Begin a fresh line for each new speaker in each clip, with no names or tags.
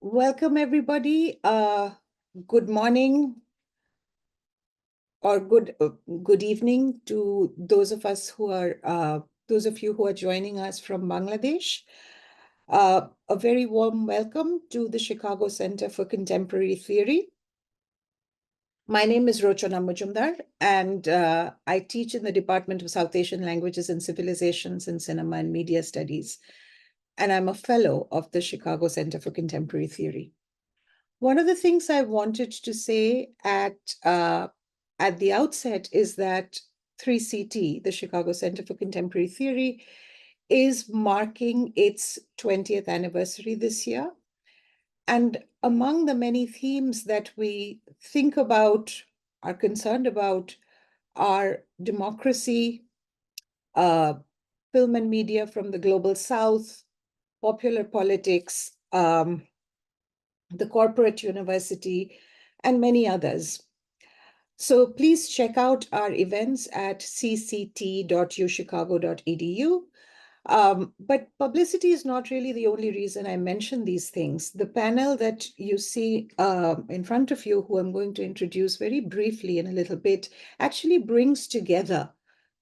Welcome, everybody. Good morning or good evening to those of you who are joining us from Bangladesh. A very warm welcome to the Chicago Center for Contemporary Theory. My name is Rochona Majumdar, and I teach in the Department of South Asian Languages and Civilizations in Cinema and Media Studies, and I'm a fellow of the Chicago Center for Contemporary Theory. One of the things I wanted to say at the outset is that 3CT, the Chicago Center for Contemporary Theory, is marking its 20th anniversary this year. And among the many themes that we think about, are concerned about, are democracy, film and media from the global south, popular politics, the corporate university, and many others. So please check out our events at cct.uchicago.edu. But publicity is not really the only reason I mention these things. The panel that you see in front of you, who I'm going to introduce very briefly in a little bit, actually brings together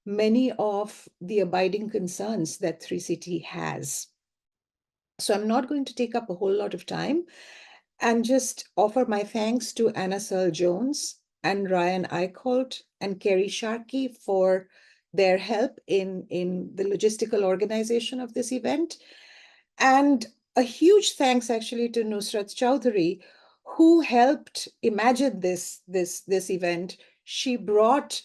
many of the abiding concerns that 3CT has. So I'm not going to take up a whole lot of time and just offer my thanks to Anna Searle-Jones and Ryan Eichholt and Kerry Sharkey for their help in the logistical organization of this event. And a huge thanks actually to Nusrat Chowdhury, who helped imagine this event. She brought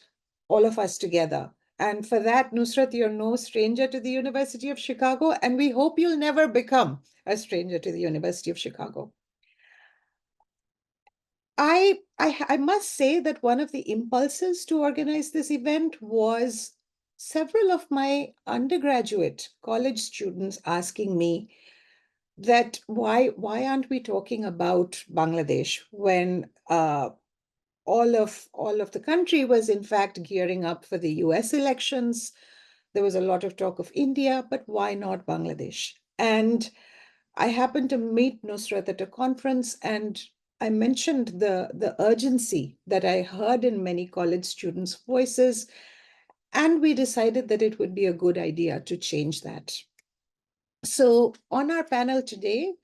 all of us together. And for that, Nusrat, you're no stranger to the University of Chicago, and we hope you'll never become a stranger to the University of Chicago. I must say that one of the impulses to organize this event was several of my undergraduate college students asking me that why aren't we talking about Bangladesh when all of the country was in fact gearing up for the US elections. There was a lot of talk of India, but why not Bangladesh? And I happened to meet Nusrat at a conference, and I mentioned the urgency that I heard in many college students' voices, and we decided that it would be a good idea to change that. So on our panel today,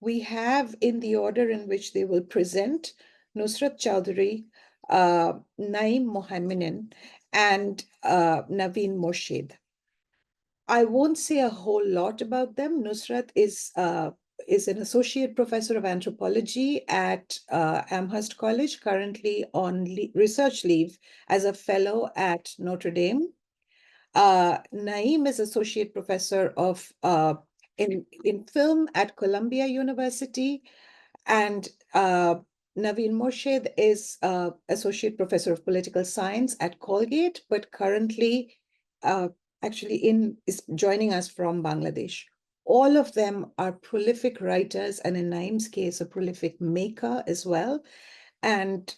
we have, in the order in which they will present, Nusrat Chowdhury, Naeem Mohaiemen, and Navine Murshid. I won't say a whole lot about them. Nusrat is an associate professor of anthropology at Amherst College, currently on research leave as a fellow at Notre Dame. Naeem is associate professor of in film at Columbia University, and Navine Murshid is associate professor of political science at Colgate, but currently actually is joining us from Bangladesh. All of them are prolific writers, and in Naeem's case, a prolific maker as well. And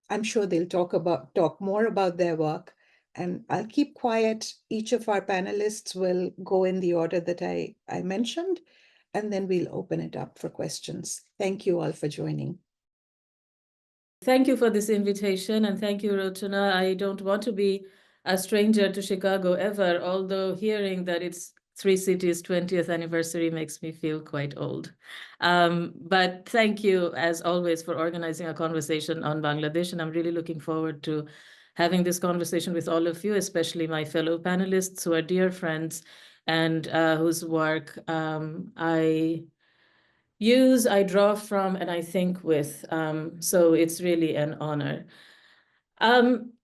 I'm sure they'll talk more about their work. And I'll keep quiet. Each of our panelists will go in the order that I mentioned, and then we'll open it up for questions. Thank you all for joining.
Thank you for this invitation, and thank you, Rochona. I don't want to be a stranger to Chicago ever, although hearing that it's 3CT's 20th anniversary makes me feel quite old. But thank you, as always, for organizing a conversation on Bangladesh, and I'm really looking forward to having this conversation with all of you, especially my fellow panelists who are dear friends and whose work I draw from, and I think with. So it's really an honor.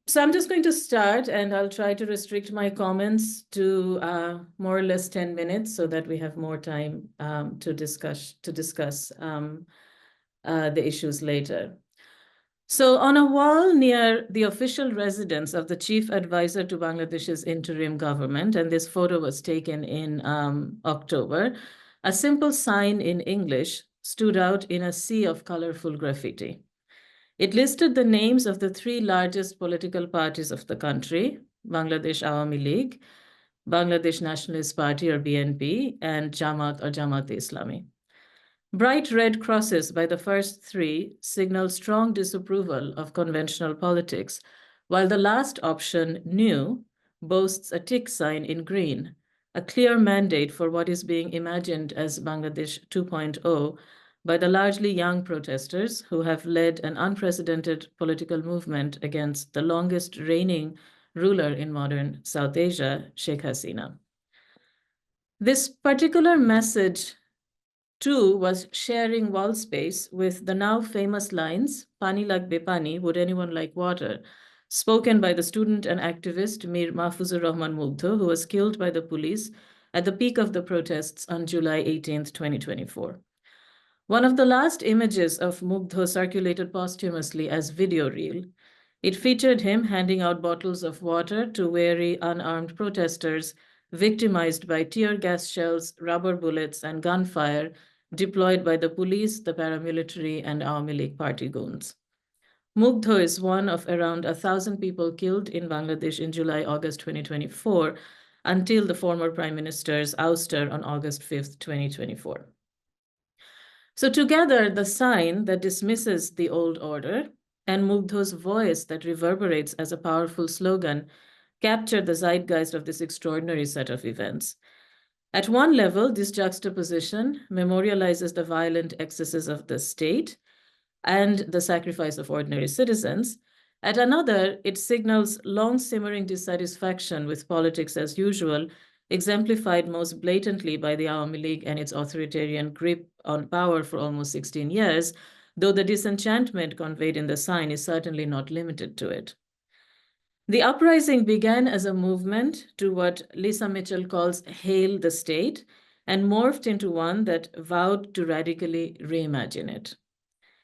So I'm just going to start, and I'll try to restrict my comments to more or less 10 minutes so that we have more time to discuss the issues later. So on a wall near the official residence of the chief advisor to Bangladesh's interim government, and this photo was taken in October, a simple sign in English stood out in a sea of colorful graffiti. It listed the names of the three largest political parties of the country, Bangladesh Awami League, Bangladesh Nationalist Party or BNP, and Jamaat or Jamaat-e-Islami. Bright red crosses by the first three signal strong disapproval of conventional politics, while the last option, new, boasts a tick sign in green, a clear mandate for what is being imagined as Bangladesh 2.0 by the largely young protesters who have led an unprecedented political movement against the longest reigning ruler in modern South Asia, Sheikh Hasina. This particular message, too, was sharing wall space with the now famous lines, Pani lagbe pani, would anyone like water, spoken by the student and activist Mir Mahfuzur Rahman Mugdho, who was killed by the police at the peak of the protests on July 18th, 2024. One of the last images of Mugdho circulated posthumously as video reel. It featured him handing out bottles of water to weary, unarmed protesters victimized by tear gas shells, rubber bullets, and gunfire deployed by the police, the paramilitary, and Awami League party goons. Mugdho is one of around 1,000 people killed in Bangladesh in July-August 2024 until the former Prime Minister's ouster on August 5th, 2024. So together, the sign that dismisses the old order and Mugdho's voice that reverberates as a powerful slogan capture the zeitgeist of this extraordinary set of events. At one level, this juxtaposition memorializes the violent excesses of the state and the sacrifice of ordinary citizens. At another, it signals long simmering dissatisfaction with politics as usual, exemplified most blatantly by the Awami League and its authoritarian grip on power for almost 16 years, though the disenchantment conveyed in the sign is certainly not limited to it. The uprising began as a movement to what Lisa Mitchell calls hail the state and morphed into one that vowed to radically reimagine it.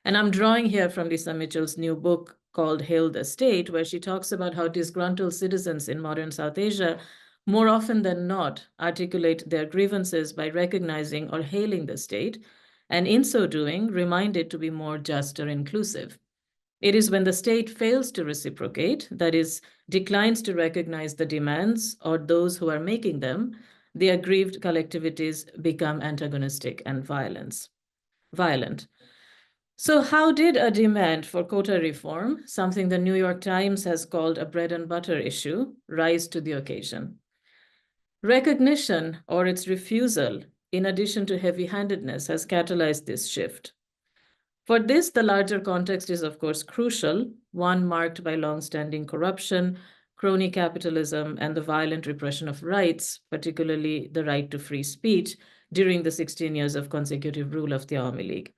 And I'm drawing here from Lisa Mitchell's new book called Hail the State, where she talks about how disgruntled citizens in modern South Asia more often than not articulate their grievances by recognizing or hailing the state, and in so doing, remind it to be more just or inclusive. It is when the state fails to reciprocate, that is, declines to recognize the demands or those who are making them, the aggrieved collectivities become antagonistic and violent. So how did a demand for quota reform, something the New York Times has called a bread and butter issue, rise to the occasion? Recognition or its refusal, in addition to heavy-handedness, has catalyzed this shift. For this, the larger context is, of course, crucial, one marked by long-standing corruption, crony capitalism, and the violent repression of rights, particularly the right to free speech, during the 16 years of consecutive rule of the Awami League.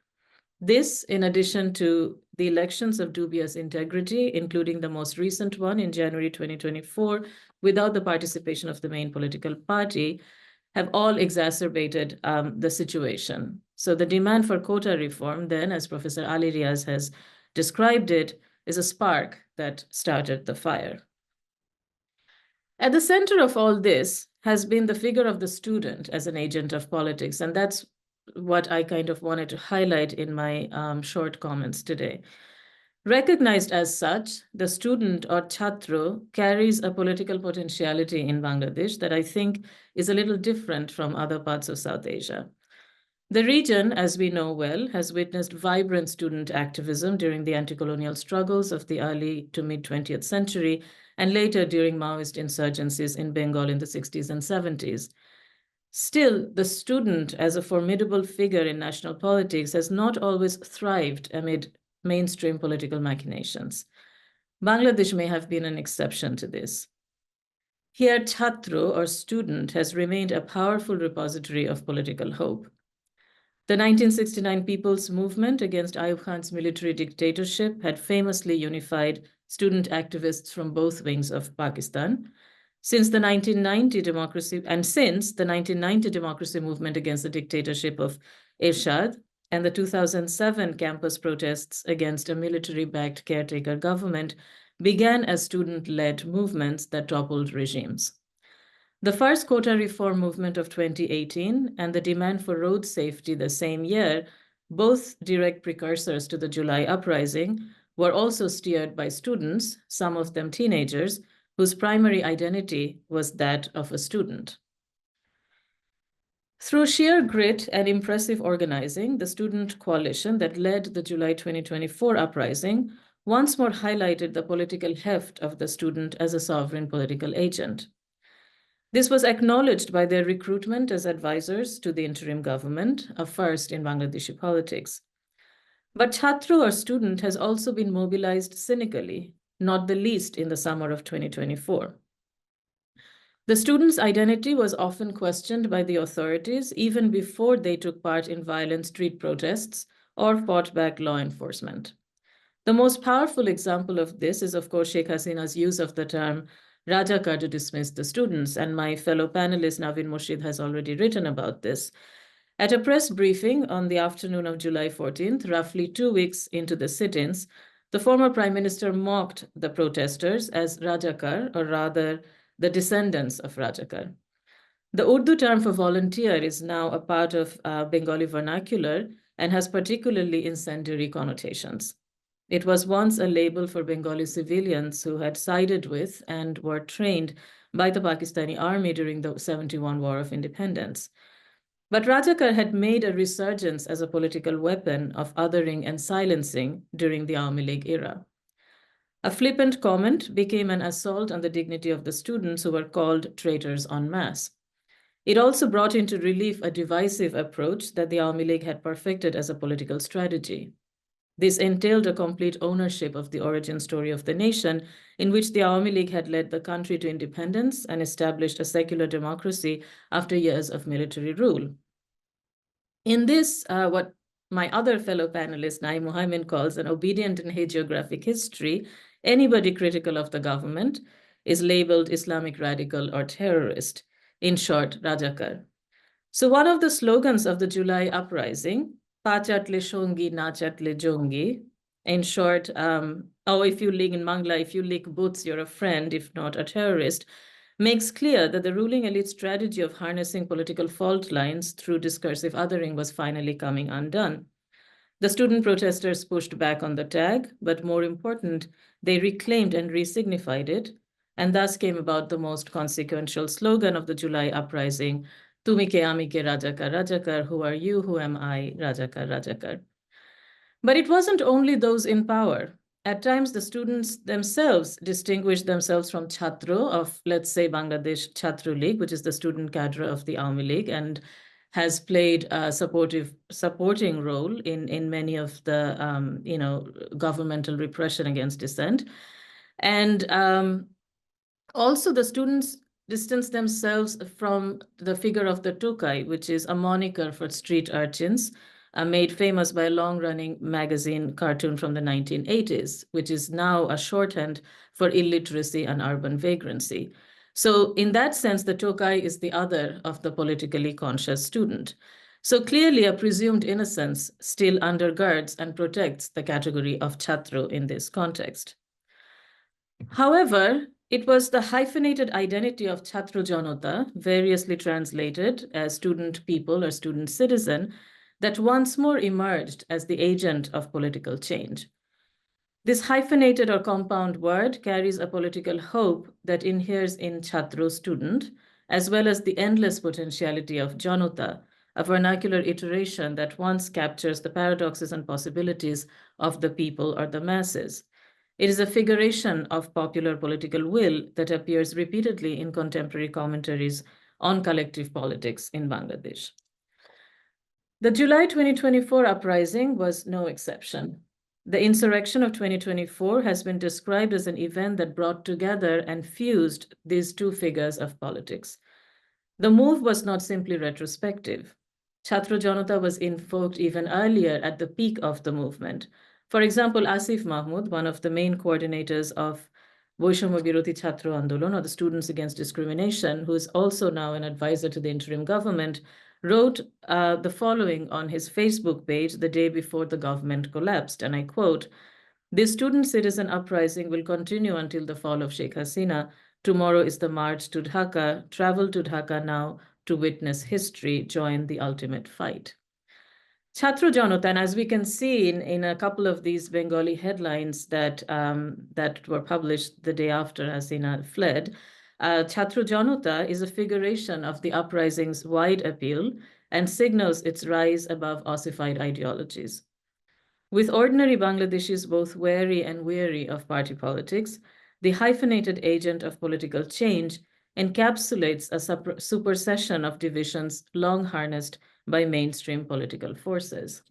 This, in addition to the elections of dubious integrity, including the most recent one in January 2024, without the participation of the main political party, have all exacerbated the situation. So the demand for quota reform then, as Professor Ali Riaz has described it, is a spark that started the fire. At the center of all this has been the figure of the student as an agent of politics, and that's what I kind of wanted to highlight in my short comments today. Recognized as such, the student or chhatro carries a political potentiality in Bangladesh that I think is a little different from other parts of South Asia. The region, as we know well, has witnessed vibrant student activism during the anti-colonial struggles of the early to mid-20th century and later during Maoist insurgencies in Bengal in the 60s and 70s. Still, the student, as a formidable figure in national politics, has not always thrived amid mainstream political machinations. Bangladesh may have been an exception to this. Here, chhatro, or student, has remained a powerful repository of political hope. The 1969 People's Movement against Ayub Khan's military dictatorship had famously unified student activists from both wings of Pakistan. Since the 1990 democracy movement against the dictatorship of Ershad and the 2007 campus protests against a military-backed caretaker government began as student-led movements that toppled regimes. The first quota reform movement of 2018 and the demand for road safety the same year, both direct precursors to the July Uprising, were also steered by students, some of them teenagers, whose primary identity was that of a student. Through sheer grit and impressive organizing, the student coalition that led the July 2024 uprising once more highlighted the political heft of the student as a sovereign political agent. This was acknowledged by their recruitment as advisors to the interim government, a first in Bangladeshi politics. But Chhatru or student has also been mobilized cynically, not the least in the summer of 2024. The students' identity was often questioned by the authorities even before they took part in violent street protests or fought back law enforcement. The most powerful example of this is, of course, Sheikh Hasina's use of the term Rajakar to dismiss the students, and my fellow panelist Navine Murshid has already written about this. At a press briefing on the afternoon of July 14th, roughly 2 weeks into the sit-ins, the former prime minister mocked the protesters as Rajakar, or rather, the descendants of Rajakar. The Urdu term for volunteer is now a part of Bengali vernacular and has particularly incendiary connotations. It was once a label for Bengali civilians who had sided with and were trained by the Pakistani army during the 71 War of Independence. But Rajakar had made a resurgence as a political weapon of othering and silencing during the Awami League era. A flippant comment became an assault on the dignity of the students who were called traitors en masse. It also brought into relief a divisive approach that the Awami League had perfected as a political strategy. This entailed a complete ownership of the origin story of the nation, in which the Awami League had led the country to independence and established a secular democracy after years of military rule. In this, what my other fellow panelist, Naeem Mohaiemen, calls an obedient and hagiographic history, anybody critical of the government is labeled Islamic radical or terrorist, in short, Rajakar. So one of the slogans of the July uprising, Pa chatle shongi, na chatle jongi, in short, if you lick in Bangla, if you lick boots, you're a friend, if not a terrorist, makes clear that the ruling elite strategy of harnessing political fault lines through discursive othering was finally coming undone. The student protesters pushed back on the tag, but more important, they reclaimed and resignified it, and thus came about the most consequential slogan of the July uprising, Tumi ke ami ke Rajakar, Rajakar, who are you, who am I, Rajakar, Rajakar. But it wasn't only those in power. At times, the students themselves distinguished themselves from Chhatro of, let's say, Bangladesh Chhatru League, which is the student cadre of the Awami League, and has played a supporting role in many of the governmental repression against dissent. And also, the students distance themselves from the figure of the Tokai, which is a moniker for street urchins, made famous by a long-running magazine cartoon from the 1980s, which is now a shorthand for illiteracy and urban vagrancy. So in that sense, the Tokai is the other of the politically conscious student. So clearly, a presumed innocence still undergirds and protects the category of Chatru in this context. However, it was the hyphenated identity of Chhatru Janota, variously translated as student people or student citizen, that once more emerged as the agent of political change. This hyphenated or compound word carries a political hope that inheres in Chhatru student, as well as the endless potentiality of Janota, a vernacular iteration that once captures the paradoxes and possibilities of the people or the masses. It is a figuration of popular political will that appears repeatedly in contemporary commentaries on collective politics in Bangladesh. The July 2024 uprising was no exception. The insurrection of 2024 has been described as an event that brought together and fused these two figures of politics. The move was not simply retrospective. Chhatru Janata was invoked even earlier at the peak of the movement. For example, Asif Mahmood, one of the main coordinators of Vaishnav Biroti Chhatru Andolon, or the Students Against Discrimination, who is also now an advisor to the interim government, wrote the following on his Facebook page the day before the government collapsed, and I quote, "This student citizen uprising will continue until the fall of Sheikh Hasina. Tomorrow is the march to Dhaka. Travel to Dhaka now to witness history. Join the ultimate fight." Chhatru Janata, and as we can see in a couple of these Bengali headlines that were published the day after Hasina fled, Chhatra Janata is a figuration of the uprising's wide appeal and signals its rise above ossified ideologies. With ordinary Bangladeshis both wary and weary of party politics, the hyphenated agent of political change encapsulates a supersession of divisions long harnessed by mainstream political forces.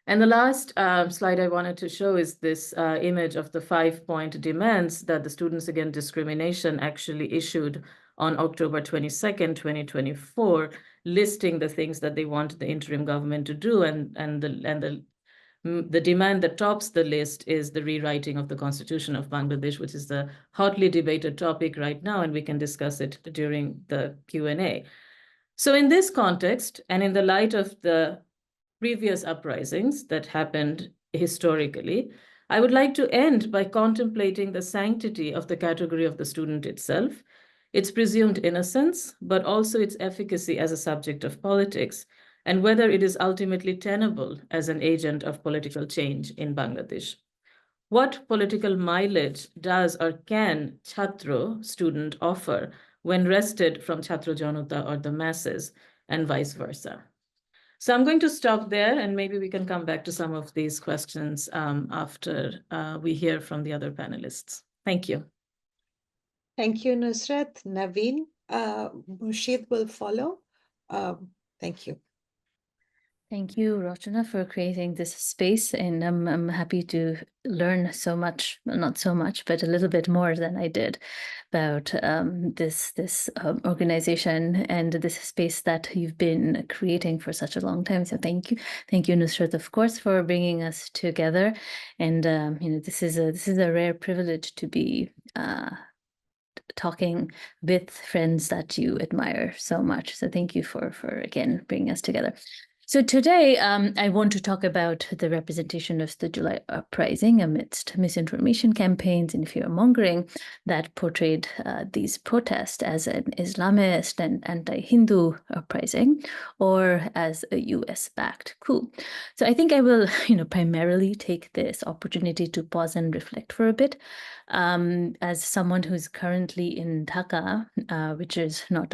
And the last slide I wanted to show is this image of the 5-point demands that the Students Against Discrimination actually issued on October 22nd, 2024, listing the things that they want the interim government to do. And the demand that tops the list is the rewriting of the Constitution of Bangladesh, which is the hotly debated topic right now, and we can discuss it during the Q&A. So in this context, and in the light of the previous uprisings that happened historically, I would like to end by contemplating the sanctity of the category of the student itself, its presumed innocence, but also its efficacy as a subject of politics, and whether it is ultimately tenable as an agent of political change in Bangladesh. What political mileage does or can Chhatro, student, offer when wrested from Chhatro Janata or the masses, and vice versa? So I'm going to stop there, and maybe we can come back to some of these questions after we hear from the other panelists. Thank you.
Thank you, Nusrat. Navine Murshid will follow. Thank you.
Thank you, Rochona, for creating this space, and I'm happy to learn so much, well, not so much, but a little bit more than I did about this organization and this space that you've been creating for such a long time. So thank you, Nusrat, of course, for bringing us together. And this is a rare privilege to be talking with friends that you admire so much. So thank you for again bringing us together. So today, I want to talk about the representation of the July Uprising amidst misinformation campaigns and fear-mongering that portrayed these protests as an Islamist and anti-Hindu uprising, or as a US-backed coup. So I think I will, primarily take this opportunity to pause and reflect for a bit. As someone who's currently in Dhaka, which is not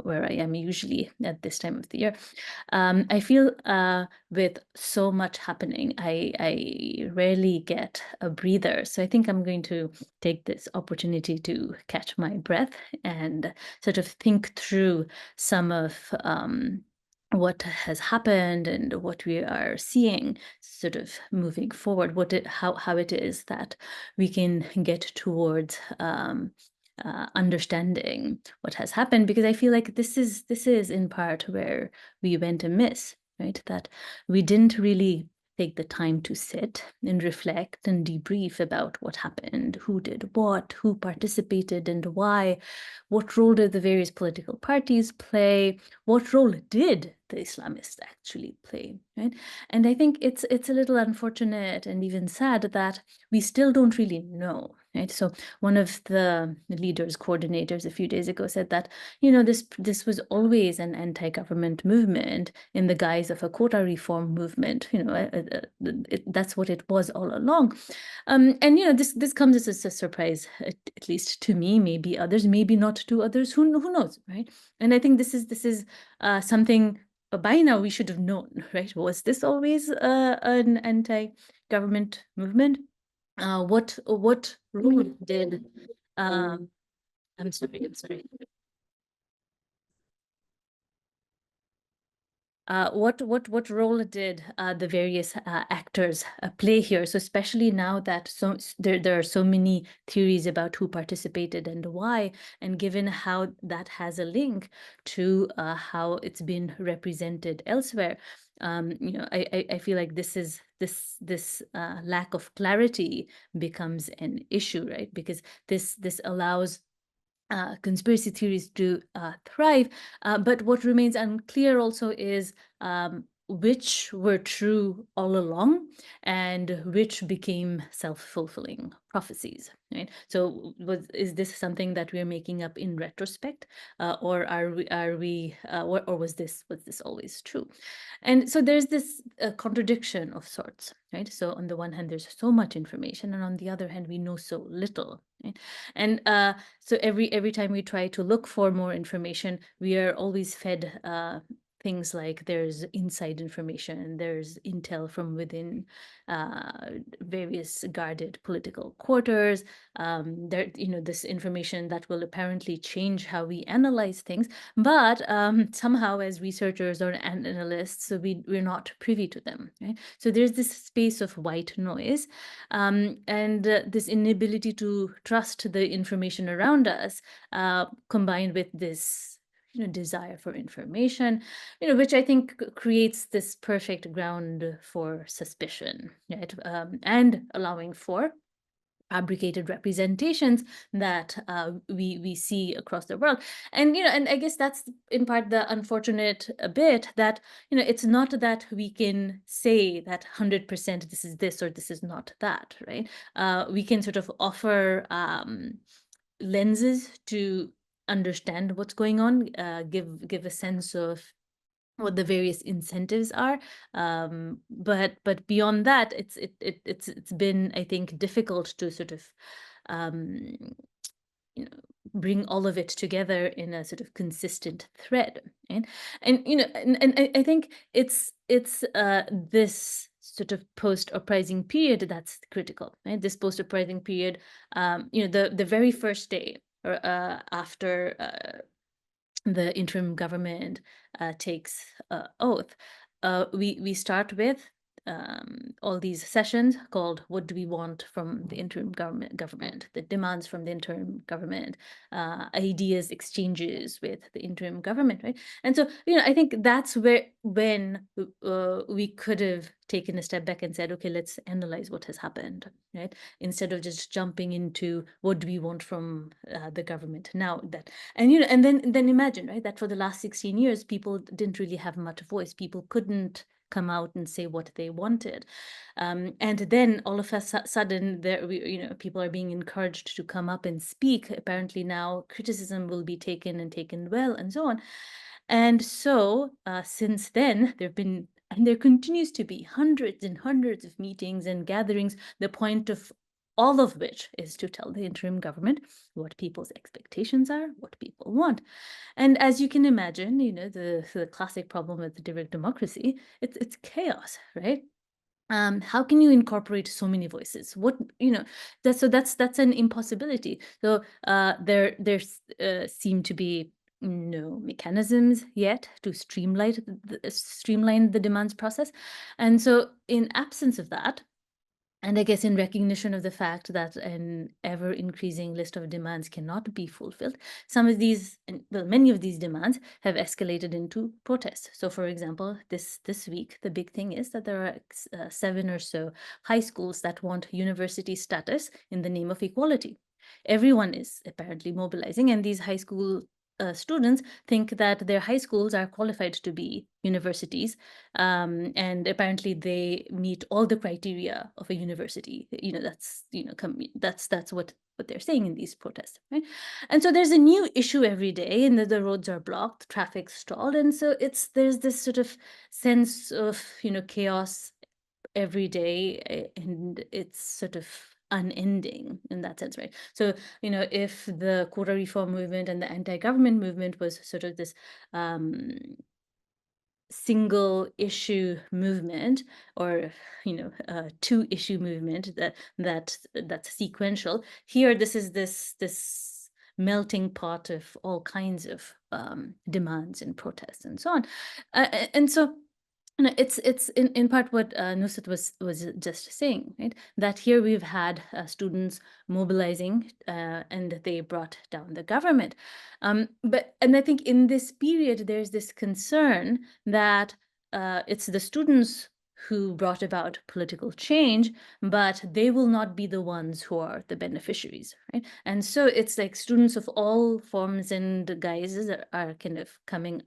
where I am usually at this time of the year, I feel with so much happening, I rarely get a breather. So I think I'm going to take this opportunity to catch my breath and sort of think through some of what has happened and what we are seeing sort of moving forward, how it is that we can get towards understanding what has happened, because I feel like this is in part where we went amiss, right? That we didn't really take the time to sit and reflect and debrief about what happened, who did what, who participated and why, what role did the various political parties play, what role did the Islamists actually play, right? And I think it's a little unfortunate and even sad that we still don't really know, right? So one of the leaders, coordinators a few days ago said that, this was always an anti-government movement in the guise of a quota reform movement. That's what it was all along. And this comes as a surprise, at least to me, maybe others, maybe not to others. Who knows, right? And I think this is something by now we should have known, right? Was this always an anti-government movement? What role did I'm sorry. What role did the various actors play here? So especially now that there are so many theories about who participated and why, and given how that has a link to how it's been represented elsewhere, I feel like this lack of clarity becomes an issue, right? Because this allows conspiracy theories to thrive. But what remains unclear also is which were true all along and which became self-fulfilling prophecies, right? So is this something that we're making up in retrospect, or or was this always true? And so there's this contradiction of sorts, right? So on the one hand, there's so much information, and on the other hand, we know so little, right? And so every time we try to look for more information, we are always fed things like there's inside information, there's intel from within various guarded political quarters. There, this information that will apparently change how we analyze things, but somehow, as researchers or analysts, so we're not privy to them. Right? So there's this space of white noise, and this inability to trust the information around us, combined with this desire for information, which I think creates this perfect ground for suspicion, right? And allowing for fabricated representations that we see across the world. And and I guess that's in part the unfortunate bit, that it's not that we can say that 100% this is this or this is not that, right? We can sort of offer lenses to understand what's going on, give a sense of what the various incentives are, but beyond that, it's been, I think, difficult to sort of um, bring all of it together in a sort of consistent thread, right? And I think it's this sort of post-uprising period that's critical, right? This post-uprising period, the very first day or after the interim government takes oath, we start with all these sessions called "What do we want from the interim government?" The demands from the interim government, ideas exchanges with the interim government, right? And so, I think that's when we could have taken a step back and said, okay, let's analyze what has happened, right? Instead of just jumping into what do we want from the government now. And then imagine, right, that for the last 16 years, people didn't really have much voice. People couldn't come out and say what they wanted, and then all of a sudden, people are being encouraged to come up and speak. Apparently now, criticism will be taken well, and so on. And so, since then, there have been, and there continues to be, hundreds and hundreds of meetings and gatherings, the point of all of which is to tell the interim government what people's expectations are, what people want. And as you can imagine, the classic problem with direct democracy, it's chaos, right? How can you incorporate so many voices? That's an impossibility. So there seem to be no mechanisms yet to streamline the demands process. And so in absence of that, and I guess in recognition of the fact that an ever increasing list of demands cannot be fulfilled, some of these, well, many of these demands have escalated into protests. So, for example, this week, the big thing is that there are 7 or so high schools that want university status in the name of equality. Everyone is apparently mobilizing, and these high school students think that their high schools are qualified to be universities, and apparently they meet all the criteria of a university. That's what they're saying in these protests, right? And so there's a new issue every day, and the roads are blocked, traffic's stalled, and so there's this sort of sense of chaos every day, and it's sort of unending in that sense, right? So, if the quota reform movement and the anti-government movement was sort of this single issue movement, or two issue movement that's sequential, here this is this melting pot of all kinds of demands and protests and so on, and so it's in part what Nusrat was just saying, right? That here we've had students mobilizing, and they brought down the government. And I think in this period, there's this concern that it's the students who brought about political change, but they will not be the ones who are the beneficiaries, right? And so it's like students of all forms and guises are kind of coming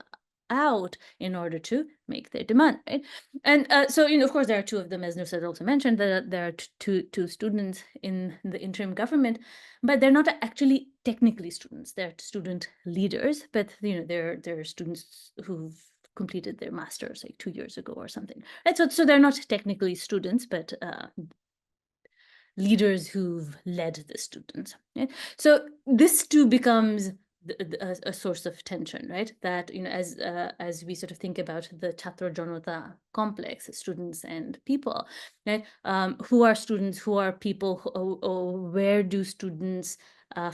out in order to make their demand, right? And so, of course, there are two of them, as Nusrat also mentioned, that there are two students in the interim government, but they're not actually technically students. They're student leaders, but they're students who've completed their masters like 2 years ago or something, right? So they're not technically students, but leaders who've led the students, right? So this too becomes a source of tension, right? That, as we sort of think about the Chhatra Janata complex, students and people, right? Who are students? Who are people? Where do students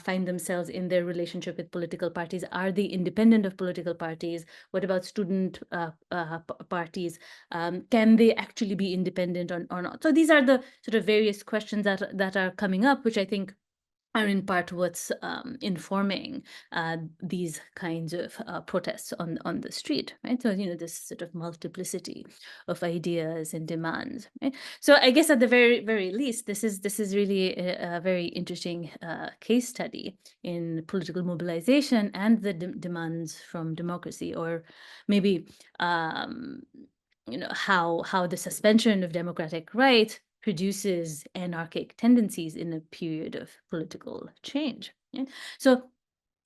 find themselves in their relationship with political parties? Are they independent of political parties? What about student parties? Can they actually be independent or not? So these are the sort of various questions that are coming up, which I think are in part what's informing these kinds of protests on the street, right? So, this sort of multiplicity of ideas and demands, right? So I guess at the very least, this is really a very interesting case study in political mobilization and the demands from democracy, or maybe how the suspension of democratic rights produces anarchic tendencies in a period of political change. Yeah? So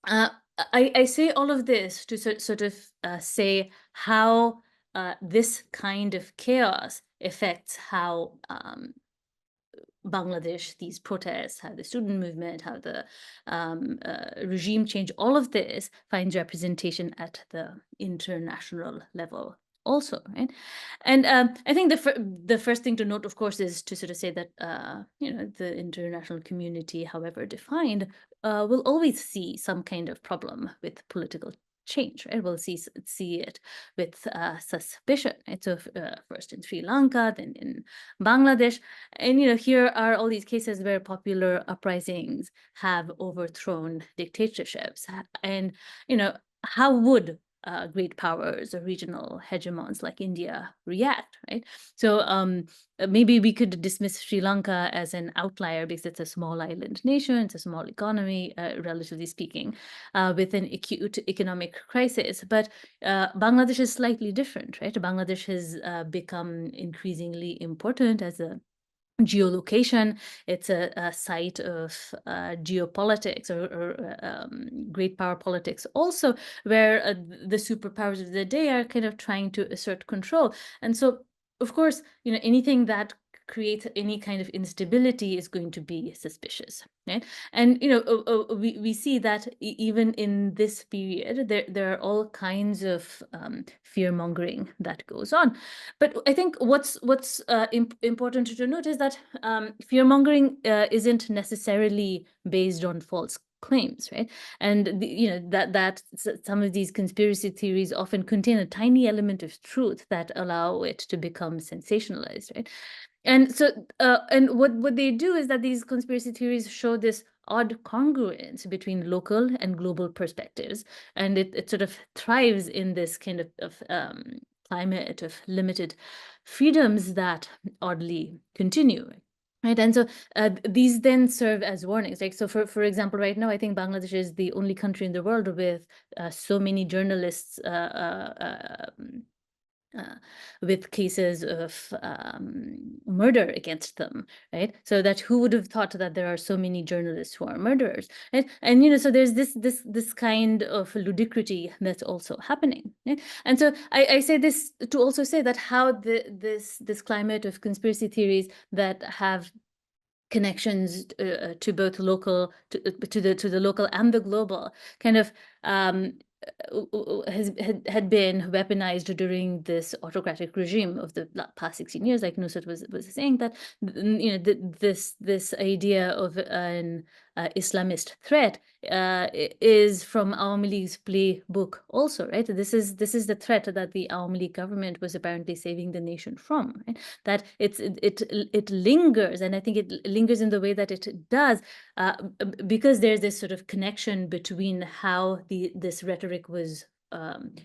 I say all of this to sort of say how this kind of chaos affects how Bangladesh, these protests, how the student movement, how the regime change, all of this finds representation at the international level also, right? And I think the first thing to note, of course, is to sort of say that the international community, however defined, will always see some kind of problem with political change, right? We'll see it with suspicion, right? So first in Sri Lanka, then in Bangladesh, and here are all these cases where popular uprisings have overthrown dictatorships, and how would great powers or regional hegemons like India react, right? So maybe we could dismiss Sri Lanka as an outlier because it's a small island nation, it's a small economy, relatively speaking, with an acute economic crisis. But Bangladesh is slightly different, right? Bangladesh has become increasingly important as a geolocation. It's a site of geopolitics or great power politics also, where the superpowers of the day are kind of trying to assert control. And so, of course, anything that creates any kind of instability is going to be suspicious, right? And we see that even in this period, there are all kinds of fear mongering that goes on. But I think what's important to note is that fear mongering isn't necessarily based on false claims, right? And that some of these conspiracy theories often contain a tiny element of truth that allow it to become sensationalized, right? And so, and what they do is that these conspiracy theories show this odd congruence between local and global perspectives, and it sort of thrives in this kind of climate of limited freedoms that oddly continue. Right, and so these then serve as warnings. Like, so for example, right now, I think Bangladesh is the only country in the world with so many journalists with cases of murder against them, right? So that who would have thought that there are so many journalists who are murderers, right? And so there's this kind of ludicrity that's also happening, right? And so I say this to also say that how this climate of conspiracy theories that have connections to both local to the local and the global kind of had been weaponized during this autocratic regime of the past 16 years, like Nusrat was saying, that this idea of an Islamist threat is from Awami League's playbook also, right? This is the threat that the Awami League government was apparently saving the nation from, right? That it lingers, and I think it lingers in the way that it does because there's this sort of connection between how this rhetoric was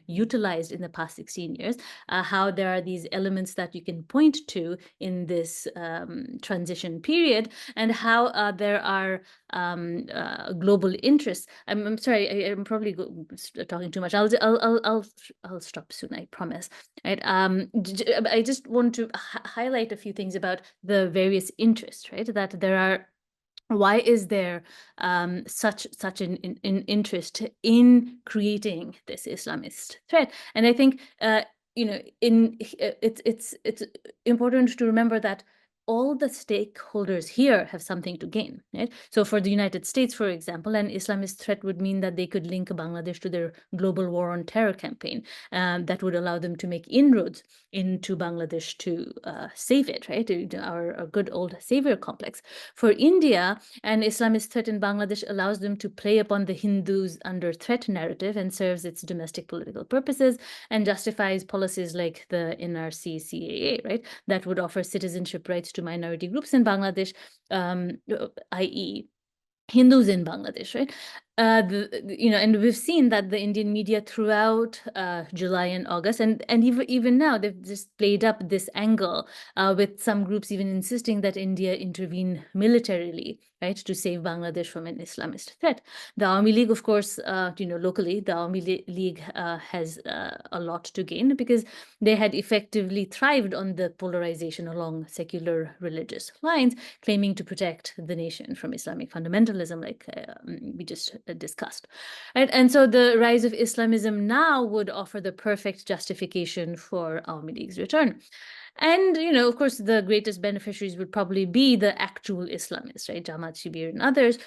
utilized in the past 16 years, how there are these elements that you can point to in this transition period, and how there are global interests. I'm sorry, I'm probably talking too much. I'll stop soon, I promise. Right. I just want to highlight a few things about the various interests, right? That there are. Why is there such an interest in creating this Islamist threat? And I think it's important to remember that all the stakeholders here have something to gain, right? So for the United States, for example, an Islamist threat would mean that they could link Bangladesh to their global war on terror campaign that would allow them to make inroads into Bangladesh to save it, right? Our good old savior complex. For India, an Islamist threat in Bangladesh allows them to play upon the Hindus under threat narrative and serves its domestic political purposes and justifies policies like the NRC CAA, right? That would offer citizenship rights to minority groups in Bangladesh, i.e., Hindus in Bangladesh, right? And we've seen that the Indian media throughout July and August, and even now, they've just played up this angle with some groups even insisting that India intervene militarily, right, to save Bangladesh from an Islamist threat. The Awami League, of course, locally, the Awami League has a lot to gain because they had effectively thrived on the polarization along secular religious lines, claiming to protect the nation from Islamic fundamentalism, like we just discussed. Right? And so the rise of Islamism now would offer the perfect justification for Awami League's return. And, of course, the greatest beneficiaries would probably be the actual Islamists, right? Jamaat, Shibir, and others,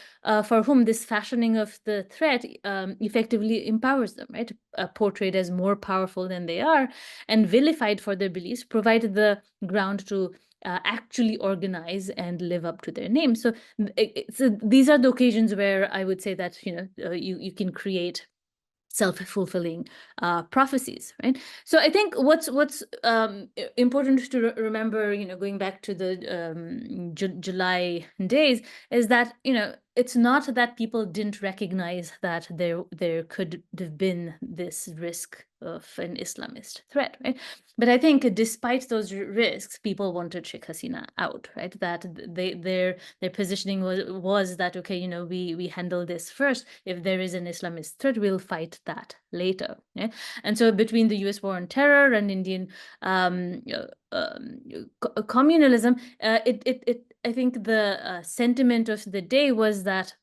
for whom this fashioning of the threat effectively empowers them, right? Portrayed as more powerful than they are and vilified for their beliefs, provided the ground to actually organize and live up to their name. So these are the occasions where I would say that, you can create self-fulfilling prophecies, right? So I think what's important to remember, going back to the July days, is that it's not that people didn't recognize that there could have been this risk of an Islamist threat, right? But I think despite those risks, people wanted Sheikh Hasina out, right? That their positioning was that, okay, we handle this first. If there is an Islamist threat, we'll fight that later. Yeah? And so between the U.S. war on terror and Indian communalism, I think the sentiment of the day was that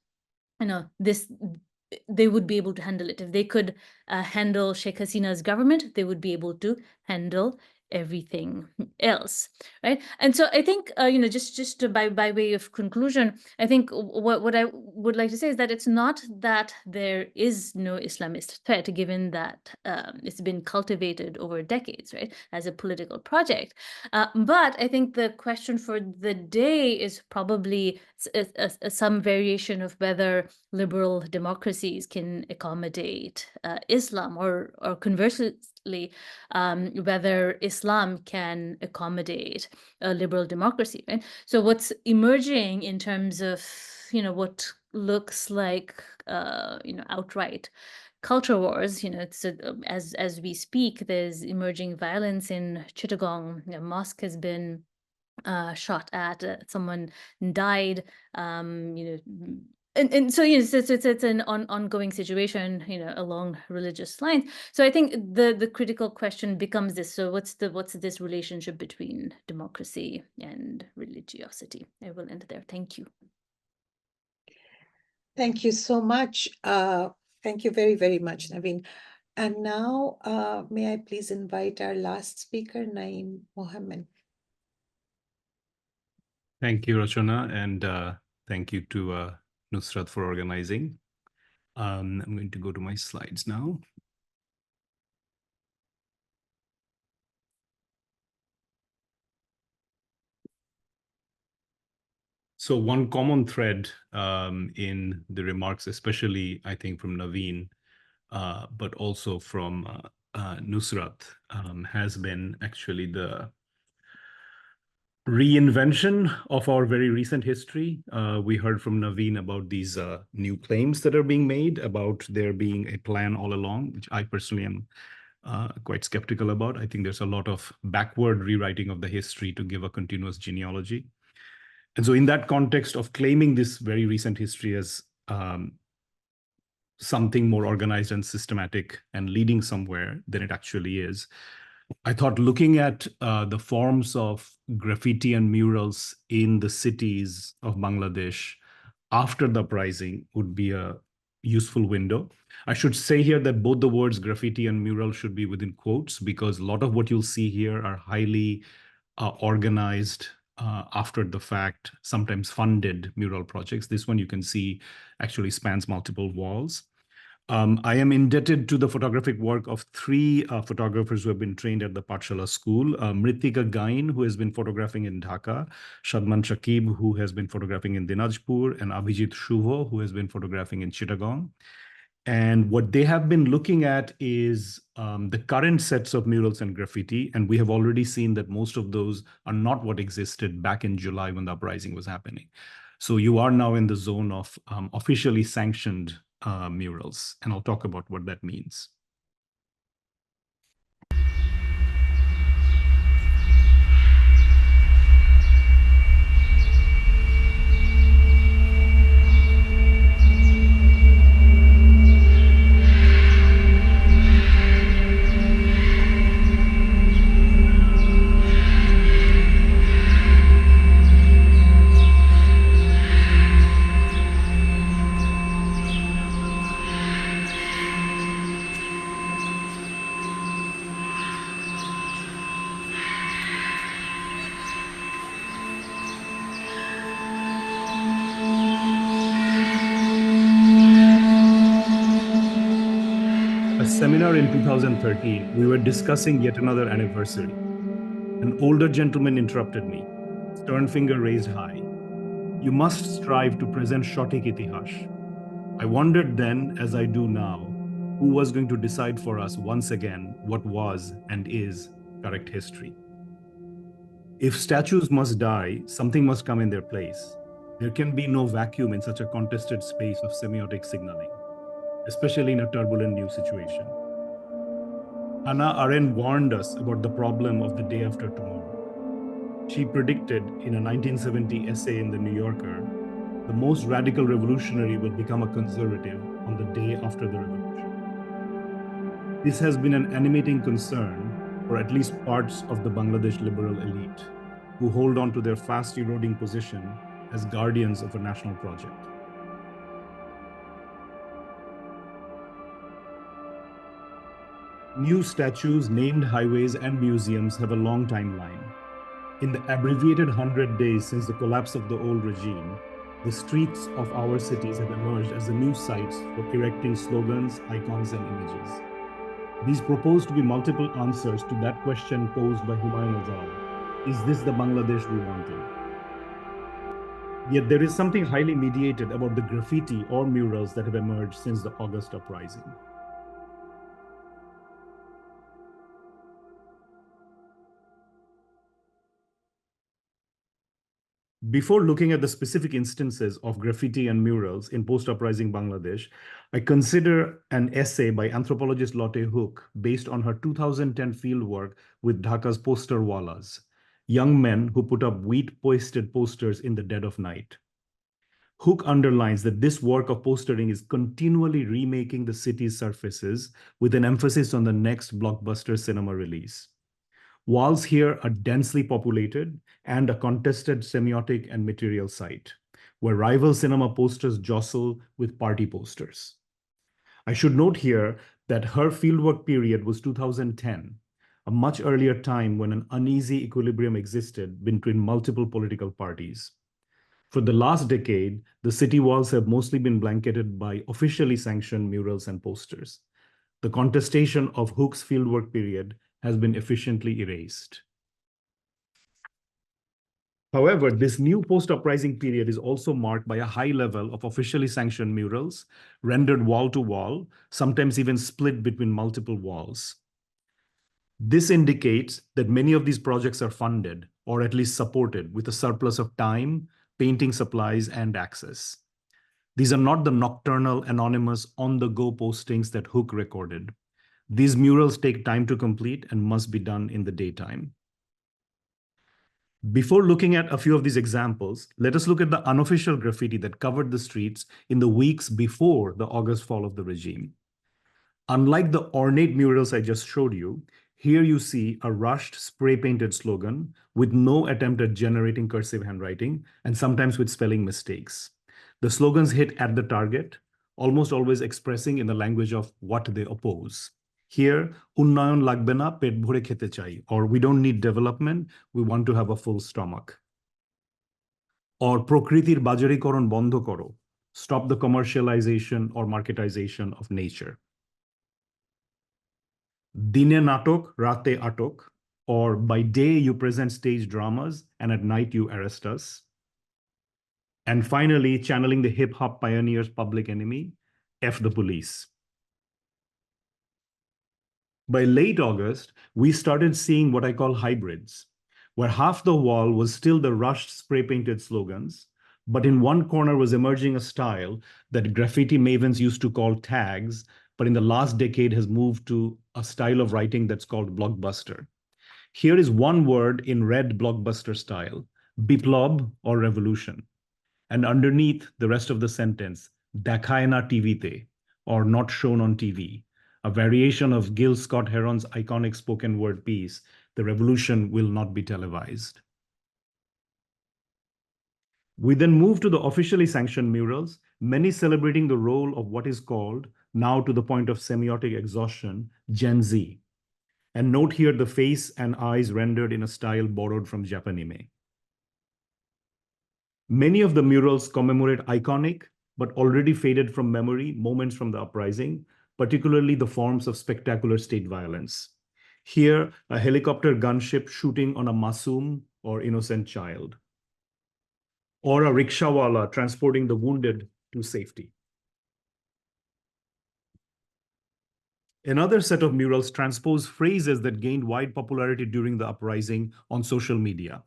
they would be able to handle it. If they could handle Sheikh Hasina's government, they would be able to handle everything else, right? And so I think just by way of conclusion, I think what I would like to say is that it's not that there is no Islamist threat, given that it's been cultivated over decades, right, as a political project. But I think the question for the day is probably some variation of whether liberal democracies can accommodate Islam, or conversely, whether Islam can accommodate a liberal democracy, right? So what's emerging in terms of what looks like outright culture wars, it's as we speak, there's emerging violence in Chittagong. A mosque has been shot at, someone died, and so it's an ongoing situation, along religious lines. So I think the critical question becomes this: so what's this relationship between democracy and religiosity? I will end there. Thank you.
Thank you so much. Thank you very, very much, Navine. And now, may I please invite our last speaker, Naeem Mohaiemen.
Thank you, Rochona, and thank you to Nusrat for organizing. I'm going to go to my slides now. So one common thread in the remarks, especially I think from Navine, but also from Nusrat, has been actually the reinvention of our very recent history. We heard from Navine about these new claims that are being made about there being a plan all along, which I personally am quite skeptical about. I think there's a lot of backward rewriting of the history to give a continuous genealogy. And so in that context of claiming this very recent history as something more organized and systematic and leading somewhere than it actually is, I thought looking at the forms of graffiti and murals in the cities of Bangladesh after the uprising would be a useful window. I should say here that both the words graffiti and mural should be within quotes, because a lot of what you'll see here are highly organized after the fact, sometimes funded mural projects. This one you can see actually spans multiple walls. I am indebted to the photographic work of three photographers who have been trained at the Pathshala School. Mritika Gain, who has been photographing in Dhaka, Shadman Shakib, who has been photographing in Dinajpur, and Abhijit Shubho, who has been photographing in Chittagong. And what they have been looking at is the current sets of murals and graffiti. And we have already seen that most of those are not what existed back in July when the uprising was happening. So you are now in the zone of officially sanctioned murals. And I'll talk about what that means. A seminar in 2013, we were discussing yet another anniversary. An older gentleman interrupted me, stern finger raised high. You must strive to present Shotik Itihash. I wondered then, as I do now, who was going to decide for us once again what was and is correct history. If statues must die, something must come in their place. There can be no vacuum in such a contested space of semiotic signaling, especially in a turbulent new situation. Hannah Arendt warned us about the problem of the day after tomorrow. She predicted in a 1970 essay in The New Yorker, the most radical revolutionary will become a conservative on the day after the revolution. This has been an animating concern for at least parts of the Bangladesh liberal elite, who hold on to their fast eroding position as guardians of a national project. New statues, named highways, and museums have a long timeline. In the abbreviated 100 days since the collapse of the old regime, the streets of our cities have emerged as the new sites for erecting slogans, icons, and images. These propose to be multiple answers to that question posed by Humayun Azad: is this the Bangladesh we wanted? Yet there is something highly mediated about the graffiti or murals that have emerged since the August uprising. Before looking at the specific instances of graffiti and murals in post-uprising Bangladesh, I consider an essay by anthropologist Lotte Hook based on her 2010 fieldwork with Dhaka's poster wallas, young men who put up wheat-posted posters in the dead of night. Hook underlines that this work of postering is continually remaking the city's surfaces with an emphasis on the next blockbuster cinema release. Walls here are densely populated and a contested semiotic and material site, where rival cinema posters jostle with party posters. I should note here that her fieldwork period was 2010, a much earlier time when an uneasy equilibrium existed between multiple political parties. For the last decade, the city walls have mostly been blanketed by officially sanctioned murals and posters. The contestation of Hook's fieldwork period has been efficiently erased. However, this new post-uprising period is also marked by a high level of officially sanctioned murals, rendered wall to wall, sometimes even split between multiple walls. This indicates that many of these projects are funded, or at least supported, with a surplus of time, painting supplies, and access. These are not the nocturnal, anonymous, on-the-go postings that Hook recorded. These murals take time to complete and must be done in the daytime. Before looking at a few of these examples, let us look at the unofficial graffiti that covered the streets in the weeks before the August fall of the regime. Unlike the ornate murals I just showed you, here you see a rushed spray-painted slogan with no attempt at generating cursive handwriting and sometimes with spelling mistakes. The slogans hit at the target, almost always expressing in the language of what they oppose. Here, unnayon lagbe na, pet bhore khete chai, or we don't need development, we want to have a full stomach. Or prokritir bajarikoron bondho koro, stop the commercialization or marketization of nature. Dine natok, rate atok, or by day you present stage dramas and at night you arrest us. And finally, channeling the hip-hop pioneer's public enemy, F the police. By late August, we started seeing what I call hybrids, where half the wall was still the rushed spray-painted slogans, but in one corner was emerging a style that graffiti mavens used to call tags, but in the last decade has moved to a style of writing that's called blockbuster. Here is one word in red blockbuster style, biplob or revolution. And underneath the rest of the sentence, dekhai na TV-te, or not shown on TV, a variation of Gil Scott-Heron's iconic spoken word piece, The Revolution Will Not Be Televised. We then move to the officially sanctioned murals, many celebrating the role of what is called, now to the point of semiotic exhaustion, Gen Z. And note here the face and eyes rendered in a style borrowed from Japanime. Many of the murals commemorate iconic, but already faded from memory, moments from the uprising, particularly the forms of spectacular state violence. Here, a helicopter gunship shooting on a masoom or innocent child, or a rickshawala transporting the wounded to safety. Another set of murals transpose phrases that gained wide popularity during the uprising on social media.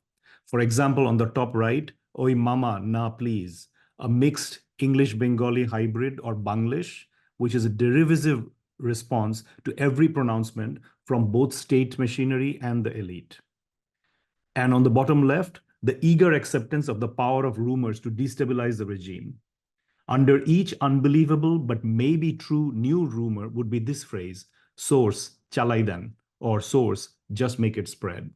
For example, on the top right, Oi Mama, Na Please, a mixed English-Bengali hybrid or Banglish, which is a derisive response to every pronouncement from both state machinery and the elite. And on the bottom left, the eager acceptance of the power of rumors to destabilize the regime. Under each unbelievable but maybe true new rumor would be this phrase, source, chalai dan, or source, just make it spread.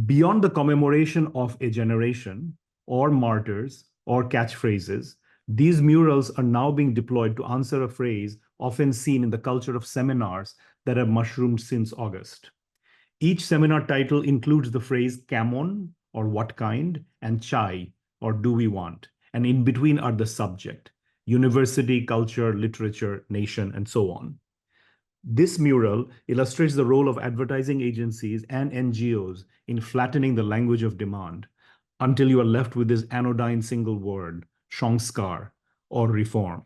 Beyond the commemoration of a generation, or martyrs, or catchphrases, these murals are now being deployed to answer a phrase often seen in the culture of seminars that have mushroomed since August. Each seminar title includes the phrase "camon" or "what kind" and "chai" or "do we want," and in between are the subject: university, culture, literature, nation, and so on. This mural illustrates the role of advertising agencies and NGOs in flattening the language of demand until you are left with this anodyne single word, সংস্কার, or reform.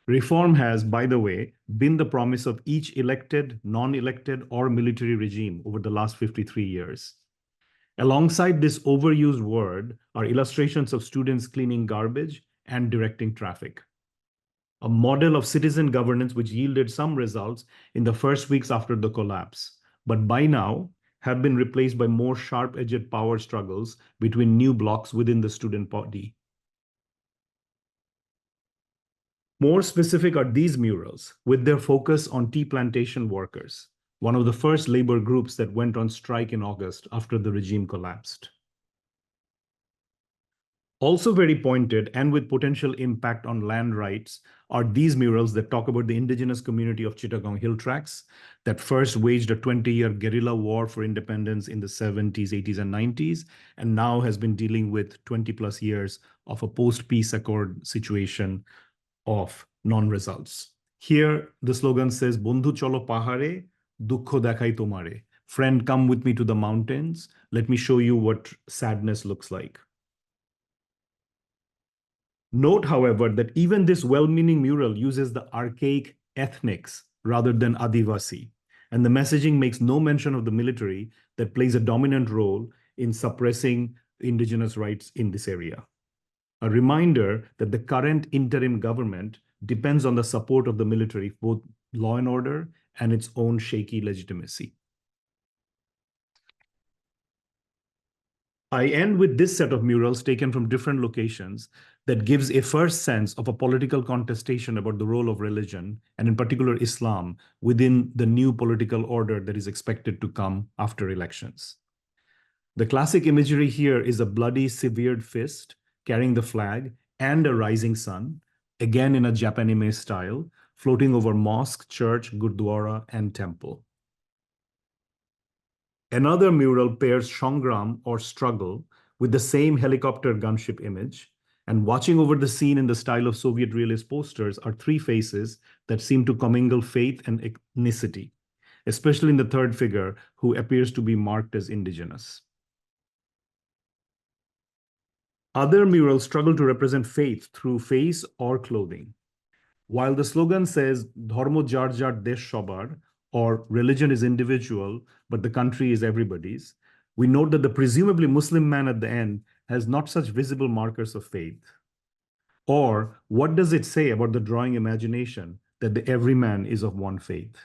Reform has, by the way, been the promise of each elected, non-elected, or military regime over the last 53 years. Alongside this overused word are illustrations of students cleaning garbage and directing traffic. A model of citizen governance which yielded some results in the first weeks after the collapse, but by now have been replaced by more sharp-edged power struggles between new blocs within the student body. More specific are these murals, with their focus on tea plantation workers, one of the first labor groups that went on strike in August after the regime collapsed. Also very pointed and with potential impact on land rights are these murals that talk about the indigenous community of Chittagong Hill Tracts that first waged a 20-year guerrilla war for independence in the 70s, 80s, and 90s, and now has been dealing with 20 plus years of a post-peace accord situation of non-results. Here, the slogan says, Bondhu cholo pahare, dukho dekhai tomare. Friend, come with me to the mountains. Let me show you what sadness looks like. Note, however, that even this well-meaning mural uses the archaic ethnics rather than Adivasi. And the messaging makes no mention of the military that plays a dominant role in suppressing indigenous rights in this area. A reminder that the current interim government depends on the support of the military, both law and order and its own shaky legitimacy. I end with this set of murals taken from different locations that gives a first sense of a political contestation about the role of religion, and in particular Islam, within the new political order that is expected to come after elections. The classic imagery here is a bloody, severed fist carrying the flag and a rising sun, again in a Japanese style, floating over mosque, church, gurdwara, and temple. Another mural pairs Shangram or struggle with the same helicopter gunship image, and watching over the scene in the style of Soviet realist posters are three faces that seem to commingle faith and ethnicity, especially in the third figure, who appears to be marked as indigenous. Other murals struggle to represent faith through face or clothing. While the slogan says Dharmo jar jar desh shobar, or religion is individual, but the country is everybody's, we note that the presumably Muslim man at the end has not such visible markers of faith. Or what does it say about the drawing imagination that the everyman is of one faith?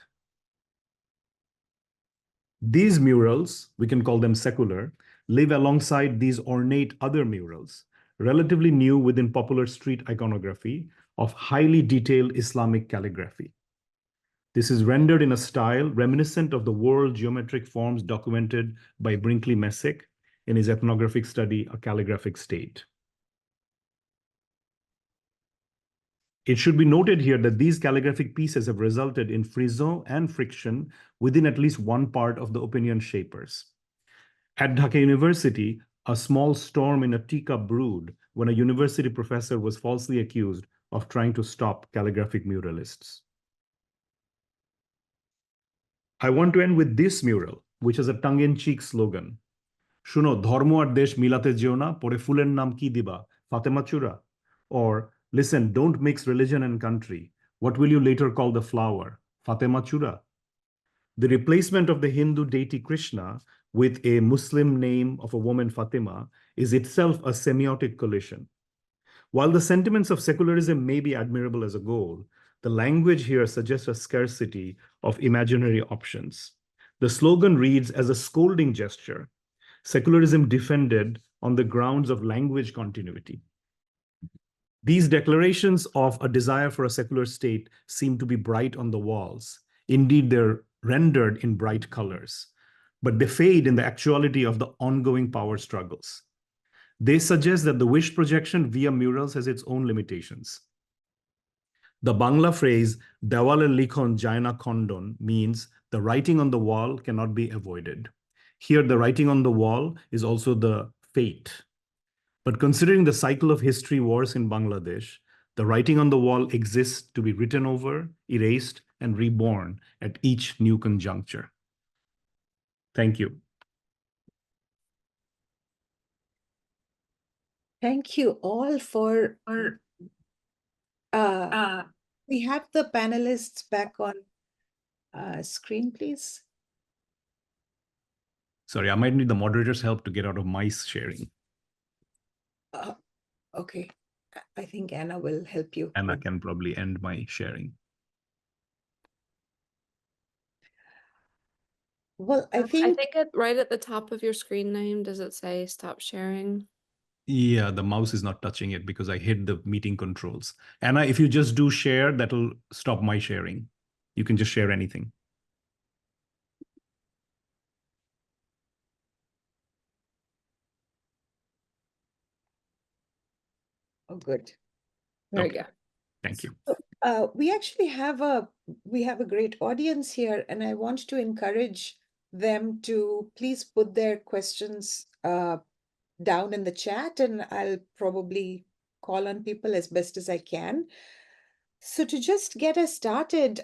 These murals, we can call them secular, live alongside these ornate other murals, relatively new within popular street iconography, of highly detailed Islamic calligraphy. This is rendered in a style reminiscent of the world geometric forms documented by Brinkley Messick in his ethnographic study, A Calligraphic State. It should be noted here that these calligraphic pieces have resulted in frisson and friction within at least one part of the opinion shapers. At Dhaka University, a small storm in a teacup brewed when a university professor was falsely accused of trying to stop calligraphic muralists. I want to end with this mural, which has a tongue-in-cheek slogan. Shuno, dharmo ar desh milate jeo na, pore fuler naam ki diba, Fatima Chura. Or, listen, don't mix religion and country. What will you later call the flower? Fatima Chura. The replacement of the Hindu deity Krishna with a Muslim name of a woman Fatima is itself a semiotic collision. While the sentiments of secularism may be admirable as a goal, the language here suggests a scarcity of imaginary options. The slogan reads as a scolding gesture, secularism defended on the grounds of language continuity. These declarations of a desire for a secular state seem to be bright on the walls. Indeed, they're rendered in bright colors, but they fade in the actuality of the ongoing power struggles. They suggest that the wish projection via murals has its own limitations. The Bangla phrase, Dewale likhon jayna khondon, means the writing on the wall cannot be avoided. Here, the writing on the wall is also the fate. But considering the cycle of history wars in Bangladesh, the writing on the wall exists to be written over, erased, and reborn at each new conjuncture. Thank you.
Thank you all for we have the panelists back on screen, please.
Sorry, I might need the moderator's help to get out of my sharing.
Okay, I think Anna will help you.
And I can probably end my sharing.
Well, I think
right at the top of your screen name, does it say stop sharing?
Yeah, the mouse is not touching it because I hit the meeting controls. Anna, if you just do share, that'll stop my sharing. You can just share anything.
oh, good.
There
Okay.
we go.
Thank you.
We actually have a great audience here, and I want to encourage them to please put their questions down in the chat, and I'll probably call on people as best as I can. So to just get us started,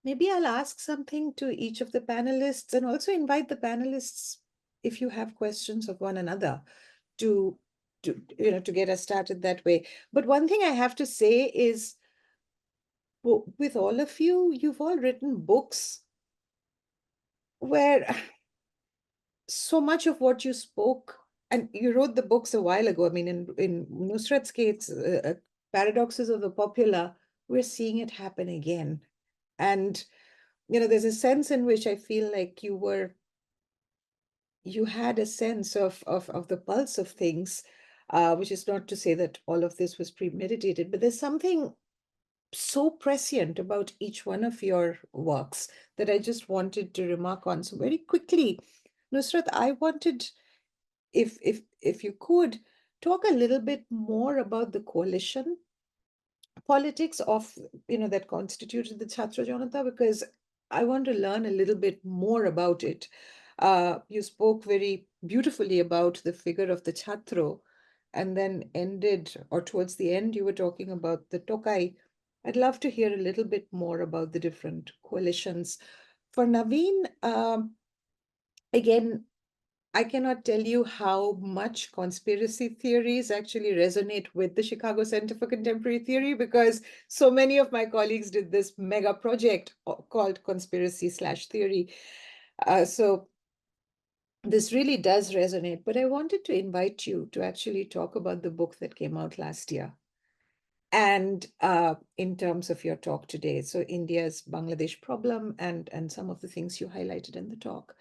maybe I'll ask something to each of the panelists, and also invite the panelists, if you have questions of one another, to get us started that way. But one thing I have to say is, with all of you, you've all written books where so much of what you spoke, and you wrote the books a while ago. I mean, in Nusrat's case, Paradoxes of the Popular, we're seeing it happen again. And, there's a sense in which I feel like you had a sense of the pulse of things, which is not to say that all of this was premeditated, but there's something so prescient about each one of your works that I just wanted to remark on. So very quickly, Nusrat, I wanted, if you could, talk a little bit more about the coalition politics of, that constituted the Chhatra Janata, because I want to learn a little bit more about it. You spoke very beautifully about the figure of the Chhatro, and then ended, or towards the end, you were talking about the Tokai. I'd love to hear a little bit more about the different coalitions. For Navine, again, I cannot tell you how much conspiracy theories actually resonate with the Chicago Center for Contemporary Theory, because so many of my colleagues did this mega project called Conspiracy/Theory. So this really does resonate, but I wanted to invite you to actually talk about the book that came out last year. And in terms of your talk today, so India's Bangladesh problem and some of the things you highlighted in the talk.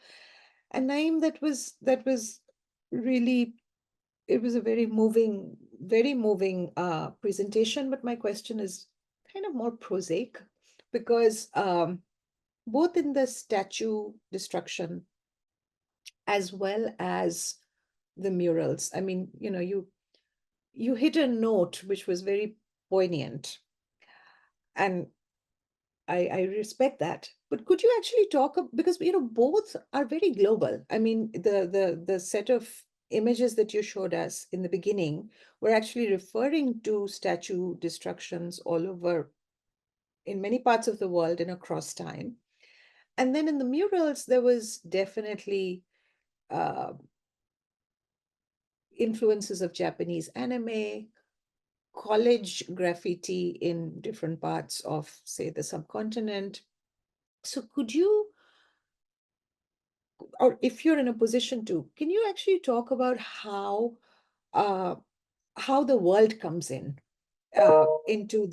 And Naeem, that was really, it was a very moving presentation. But my question is kind of more prosaic, because both in the statue destruction as well as the murals, I mean, you hit a note which was very poignant, and I respect that. But could you actually talk, because both are very global. I mean, the set of images that you showed us in the beginning were actually referring to statue destructions all over, in many parts of the world and across time. And then in the murals, there was definitely influences of Japanese anime, college graffiti in different parts of, say, the subcontinent. So could you, or if you're in a position to, can you actually talk about how the world comes in into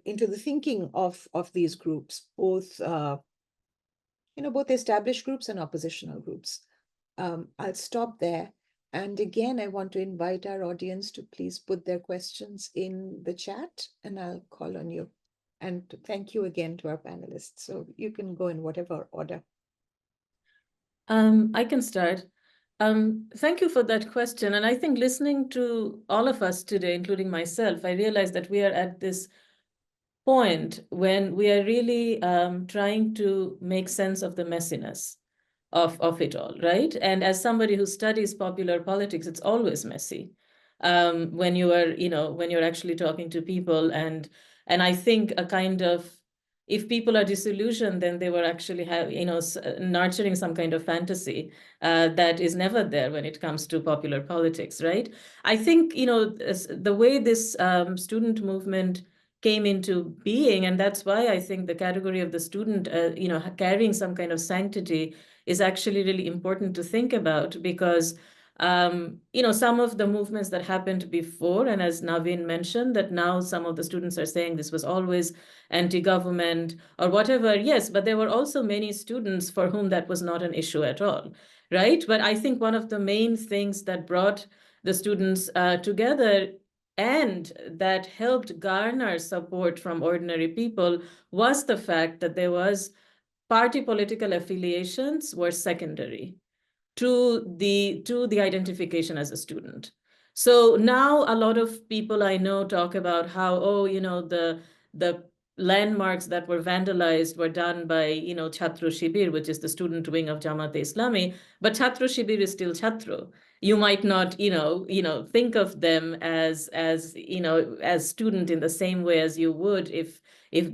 into the thinking of these groups, both both established groups and oppositional groups? I'll stop there. And again, I want to invite our audience to please put their questions in the chat, and I'll call on you. And thank you again to our panelists. So you can go in whatever order.
I can start. Thank you for that question. And I think listening to all of us today, including myself, I realized that we are at this point when we are really trying to make sense of the messiness of it all, right? And as somebody who studies popular politics, it's always messy when you are, when you're actually talking to people. And I think a kind of, if people are disillusioned, then they were actually nurturing some kind of fantasy that is never there when it comes to popular politics, right? I think, the way this student movement came into being, and that's why I think the category of the student, carrying some kind of sanctity is actually really important to think about, because some of the movements that happened before, and as Navine mentioned, that now some of the students are saying this was always anti-government or whatever. Yes, but there were also many students for whom that was not an issue at all, right? But I think one of the main things that brought the students together and that helped garner support from ordinary people was the fact that there was party political affiliations were secondary to the identification as a student. So now a lot of people I know talk about how, the landmarks that were vandalized were done by, Chhatro Shibir, which is the student wing of Jamaat-e-Islami, but Chhatro Shibir is still Chhatro. You might not, think of them as student in the same way as you would if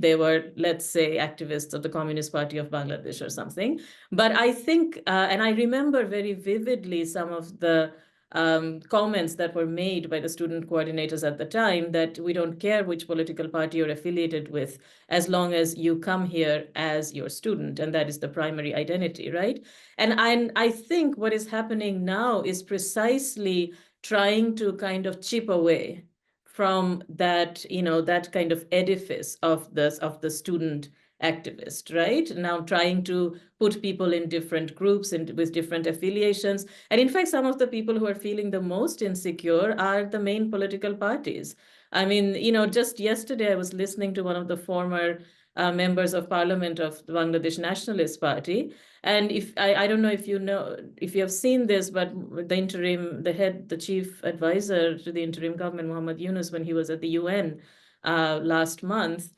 they were, let's say, activists of the Communist Party of Bangladesh or something. But I think, and I remember very vividly some of the comments that were made by the student coordinators at the time that we don't care which political party you're affiliated with, as long as you come here as your student, and that is the primary identity, right? And I think what is happening now is precisely trying to kind of chip away from that, that kind of edifice of the student activist, right? Now trying to put people in different groups and with different affiliations. And in fact, some of the people who are feeling the most insecure are the main political parties. I mean, just yesterday I was listening to one of the former members of parliament of the Bangladesh Nationalist Party. And if I don't know if you have seen this, but the chief advisor to the interim government, Muhammad Yunus, when he was at the UN last month,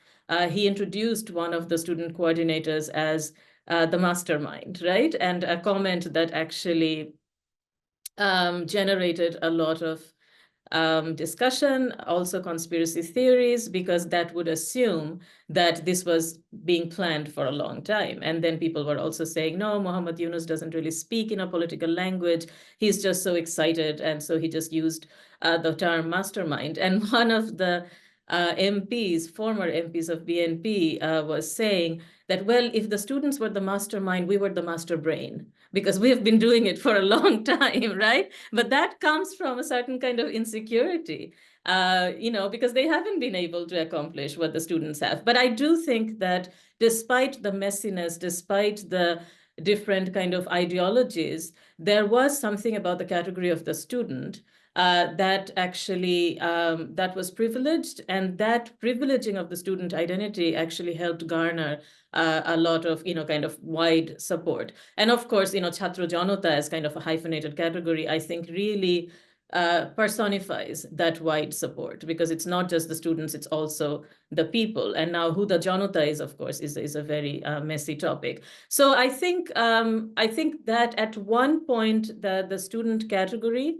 he introduced one of the student coordinators as the mastermind, right? And a comment that actually generated a lot of discussion, also conspiracy theories, because that would assume that this was being planned for a long time. And then people were also saying, no, Muhammad Yunus doesn't really speak in a political language. He's just so excited. And so he just used the term mastermind. And one of the former MPs of BNP was saying that, well, if the students were the mastermind, we were the master brain, because we have been doing it for a long time, right? But that comes from a certain kind of insecurity, because they haven't been able to accomplish what the students have. But I do think that despite the messiness, despite the different kind of ideologies, there was something about the category of the student that actually that was privileged, and that privileging of the student identity actually helped garner a lot of kind of wide support. And of course, Chhatra Janata as kind of a hyphenated category, I think really personifies that wide support, because it's not just the students, it's also the people. And now who the Janata is, of course, is a very messy topic. So I think that at one point the student category,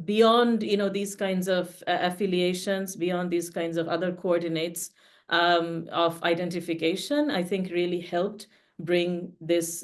beyond these kinds of affiliations, beyond these kinds of other coordinates of identification, I think really helped bring this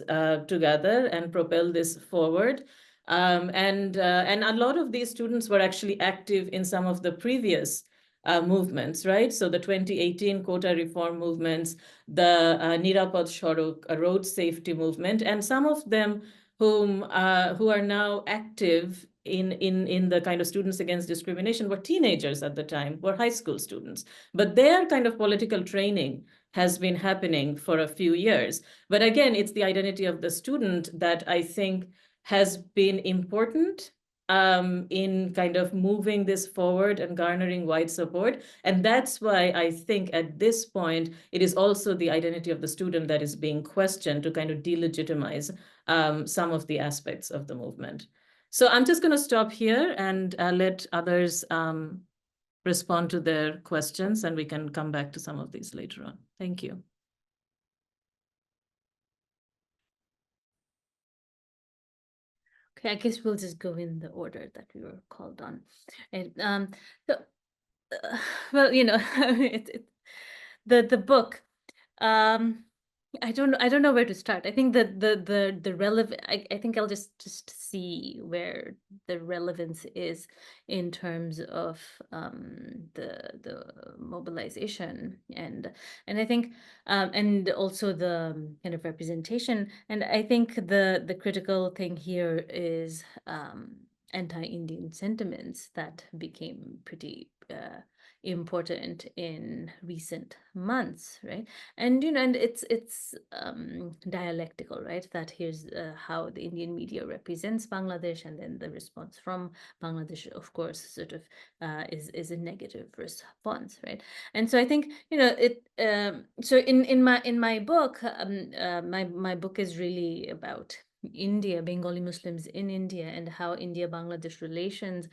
together and propel this forward. And a lot of these students were actually active in some of the previous movements, right? So the 2018 quota reform movements, the Nirapad Shorok road safety movement, and some of them who are now active in the kind of students against discrimination were teenagers at the time, were high school students. But their kind of political training has been happening for a few years. But again, it's the identity of the student that I think has been important in kind of moving this forward and garnering wide support. And that's why I think at this point, it is also the identity of the student that is being questioned to kind of delegitimize some of the aspects of the movement. So I'm just going to stop here and let others respond to their questions, and we can come back to some of these later on. Thank you.
Okay, I guess we'll just go in the order that we were called on. And well, the book. I don't know where to start. I think that the relevant. I think I'll just see where the relevance is in terms of the mobilization and I think and also the kind of representation. And I think the critical thing here is anti-Indian sentiments that became pretty important in recent months, right? And and it's dialectical, right? That here's how the Indian media represents Bangladesh, and then the response from Bangladesh, of course, sort of is a negative response, right? And so I think it. So in my book, my book is really about India, Bengali Muslims in India, and how India-Bangladesh relations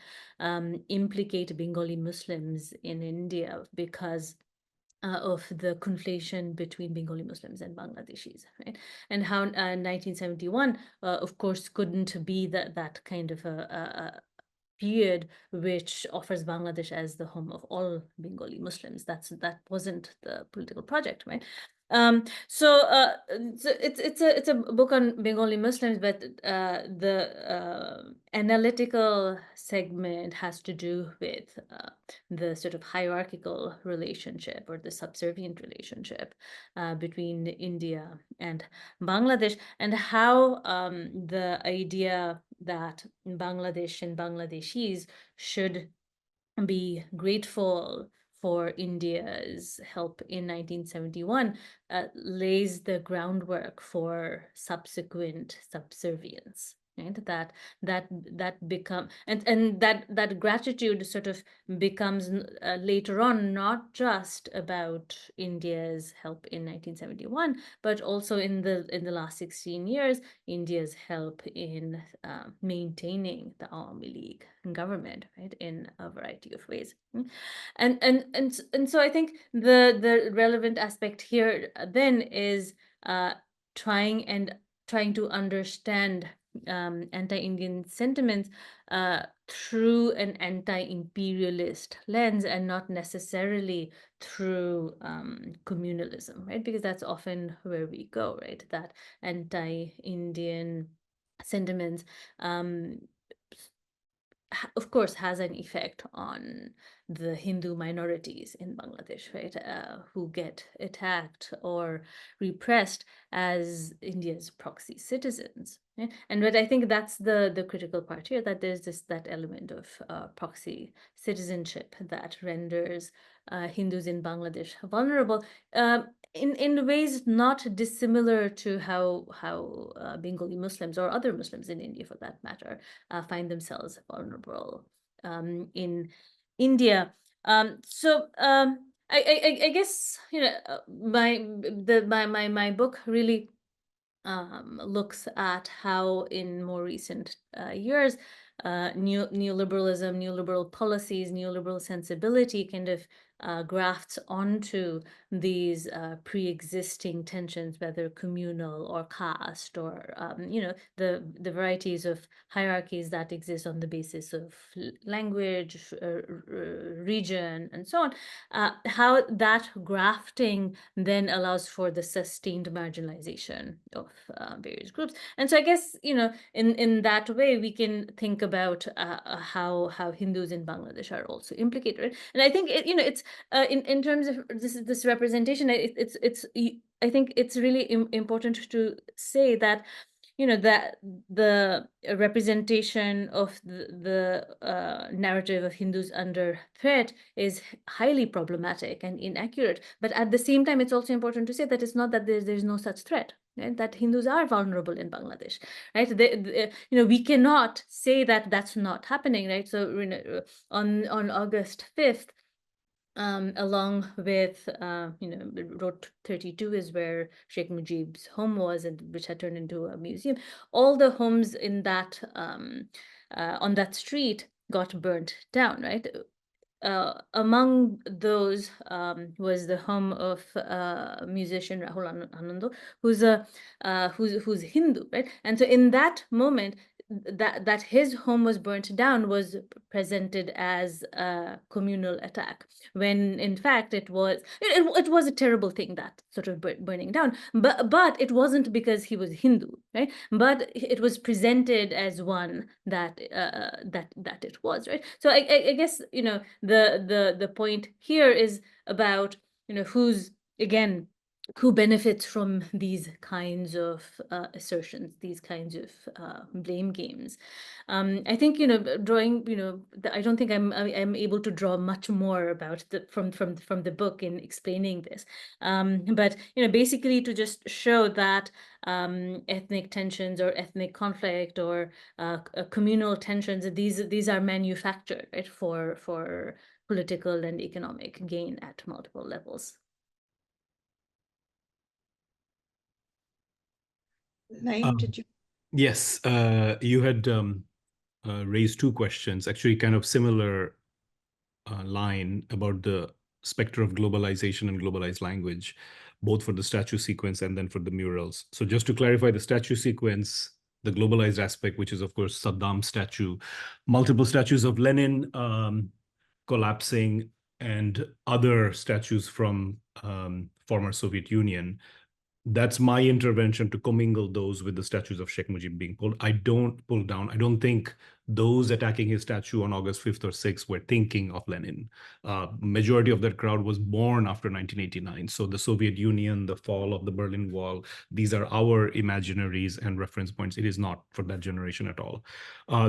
implicate Bengali Muslims in India because of the conflation between Bengali Muslims and Bangladeshis, right? And how 1971, of course, couldn't be that kind of a period which offers Bangladesh as the home of all Bengali Muslims. That wasn't the political project, right?
It's a book on Bengali Muslims, but the analytical segment has to do with the sort of hierarchical relationship or the subservient relationship between India and Bangladesh, and how the idea that Bangladesh and Bangladeshis should be grateful for India's help in 1971 lays the groundwork for subsequent subservience. Right? That become and that gratitude sort of becomes later on not just about India's help in 1971, but also in the last 16 years, India's help in maintaining the Awami League government, right, in a variety of ways. And so I think the relevant aspect here then is trying to understand anti-Indian sentiments through an anti-imperialist lens and not necessarily through communalism, right? Because that's often where we go, right? That anti-Indian sentiments of course, has an effect on the Hindu minorities in Bangladesh, right, who get attacked or repressed as India's proxy citizens. Right? And but I think that's the critical part here, that there's that element of proxy citizenship that renders Hindus in Bangladesh vulnerable. In ways not dissimilar to how Bengali Muslims or other Muslims in India, for that matter, find themselves vulnerable in India. I guess my book really looks at how in more recent years neoliberalism, neoliberal policies, neoliberal sensibility kind of grafts onto these pre-existing tensions, whether communal or caste or the varieties of hierarchies that exist on the basis of language, region, and so on. How that grafting then allows for the sustained marginalization of various groups. And so I guess in that way we can think about how Hindus in Bangladesh are also implicated, right? And I think it's in terms of this representation, I think it's really important to say that that the representation of the narrative of Hindus under threat is highly problematic and inaccurate. But at the same time, it's also important to say that it's not that there's no such threat. Right? That Hindus are vulnerable in Bangladesh, right? We cannot say that that's not happening, right? So on August 5th, along with Road 32 is where Sheikh Mujib's home was, and which had turned into a museum. All the homes in that on that street got burnt down, right? Among those was the home of musician Rahul Anando, who's Hindu, right? And so in that moment, that his home was burnt down was presented as a communal attack, when in fact it was a terrible thing, that sort of burning down, but it wasn't because he was Hindu, right? But it was presented as one that it was, right? So I guess the point here is about who benefits from these kinds of assertions, these kinds of blame games. I think drawing I don't think I'm able to draw much more about from the book in explaining this, but basically to just show that ethnic tensions or ethnic conflict or communal tensions, these are manufactured, right, for political and economic gain at multiple levels.
Naeem, did you?
Yes, you had raised two questions, actually kind of similar line about the specter of globalization and globalized language, both for the statue sequence and then for the murals. So just to clarify, the statue sequence, the globalized aspect, which is of course Saddam statue, multiple statues of Lenin collapsing, and other statues from former Soviet Union. That's my intervention to commingle those with the statues of Sheikh Mujib being pulled. I don't pull down. I don't think those attacking his statue on August 5th or 6th were thinking of Lenin. Majority of that crowd was born after 1989. So the Soviet Union, the fall of the Berlin Wall, these are our imaginaries and reference points. It is not for that generation at all.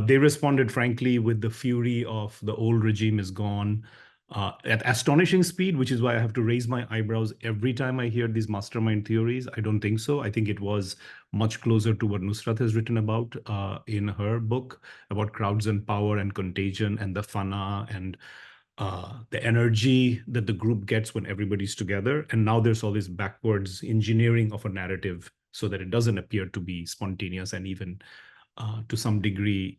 They responded, frankly, with the fury of the old regime is gone. At astonishing speed, which is why I have to raise my eyebrows every time I hear these mastermind theories. I don't think so. I think it was much closer to what Nusrat has written about in her book about crowds and power and contagion and the fana and the energy that the group gets when everybody's together. And now there's all this backwards engineering of a narrative so that it doesn't appear to be spontaneous and even to some degree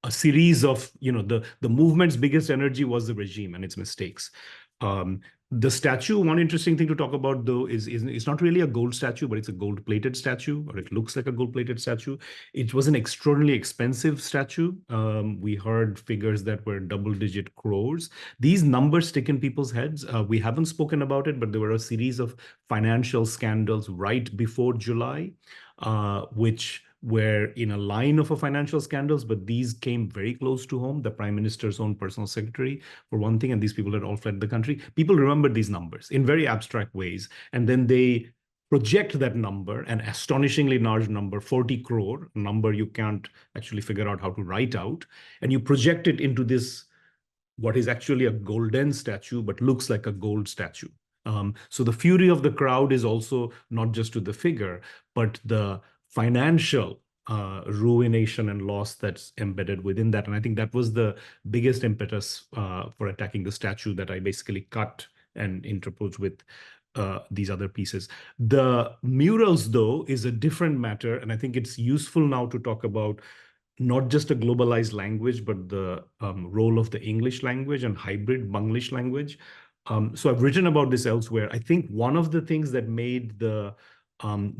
a series of, the movement's biggest energy was the regime and its mistakes. The statue, one interesting thing to talk about, though, is it's not really a gold statue, but it's a gold-plated statue, or it looks like a gold-plated statue. It was an extraordinarily expensive statue. We heard figures that were double-digit crores. These numbers stick in people's heads. We haven't spoken about it, but there were a series of financial scandals right before July, which were in a line of a financial scandals, but these came very close to home. The prime minister's own personal secretary, for one thing, and these people had all fled the country. People remember these numbers in very abstract ways, and then they project that number, an astonishingly large number, 40 crore, a number you can't actually figure out how to write out, and you project it into this, what is actually a golden statue, but looks like a gold statue. So the fury of the crowd is also not just to the figure, but the financial ruination and loss that's embedded within that. And I think that was the biggest impetus for attacking the statue that I basically cut and interposed with these other pieces. The murals, though, is a different matter. And I think it's useful now to talk about not just a globalized language, but the role of the English language and hybrid Bangladeshi language. So I've written about this elsewhere. I think one of the things that made the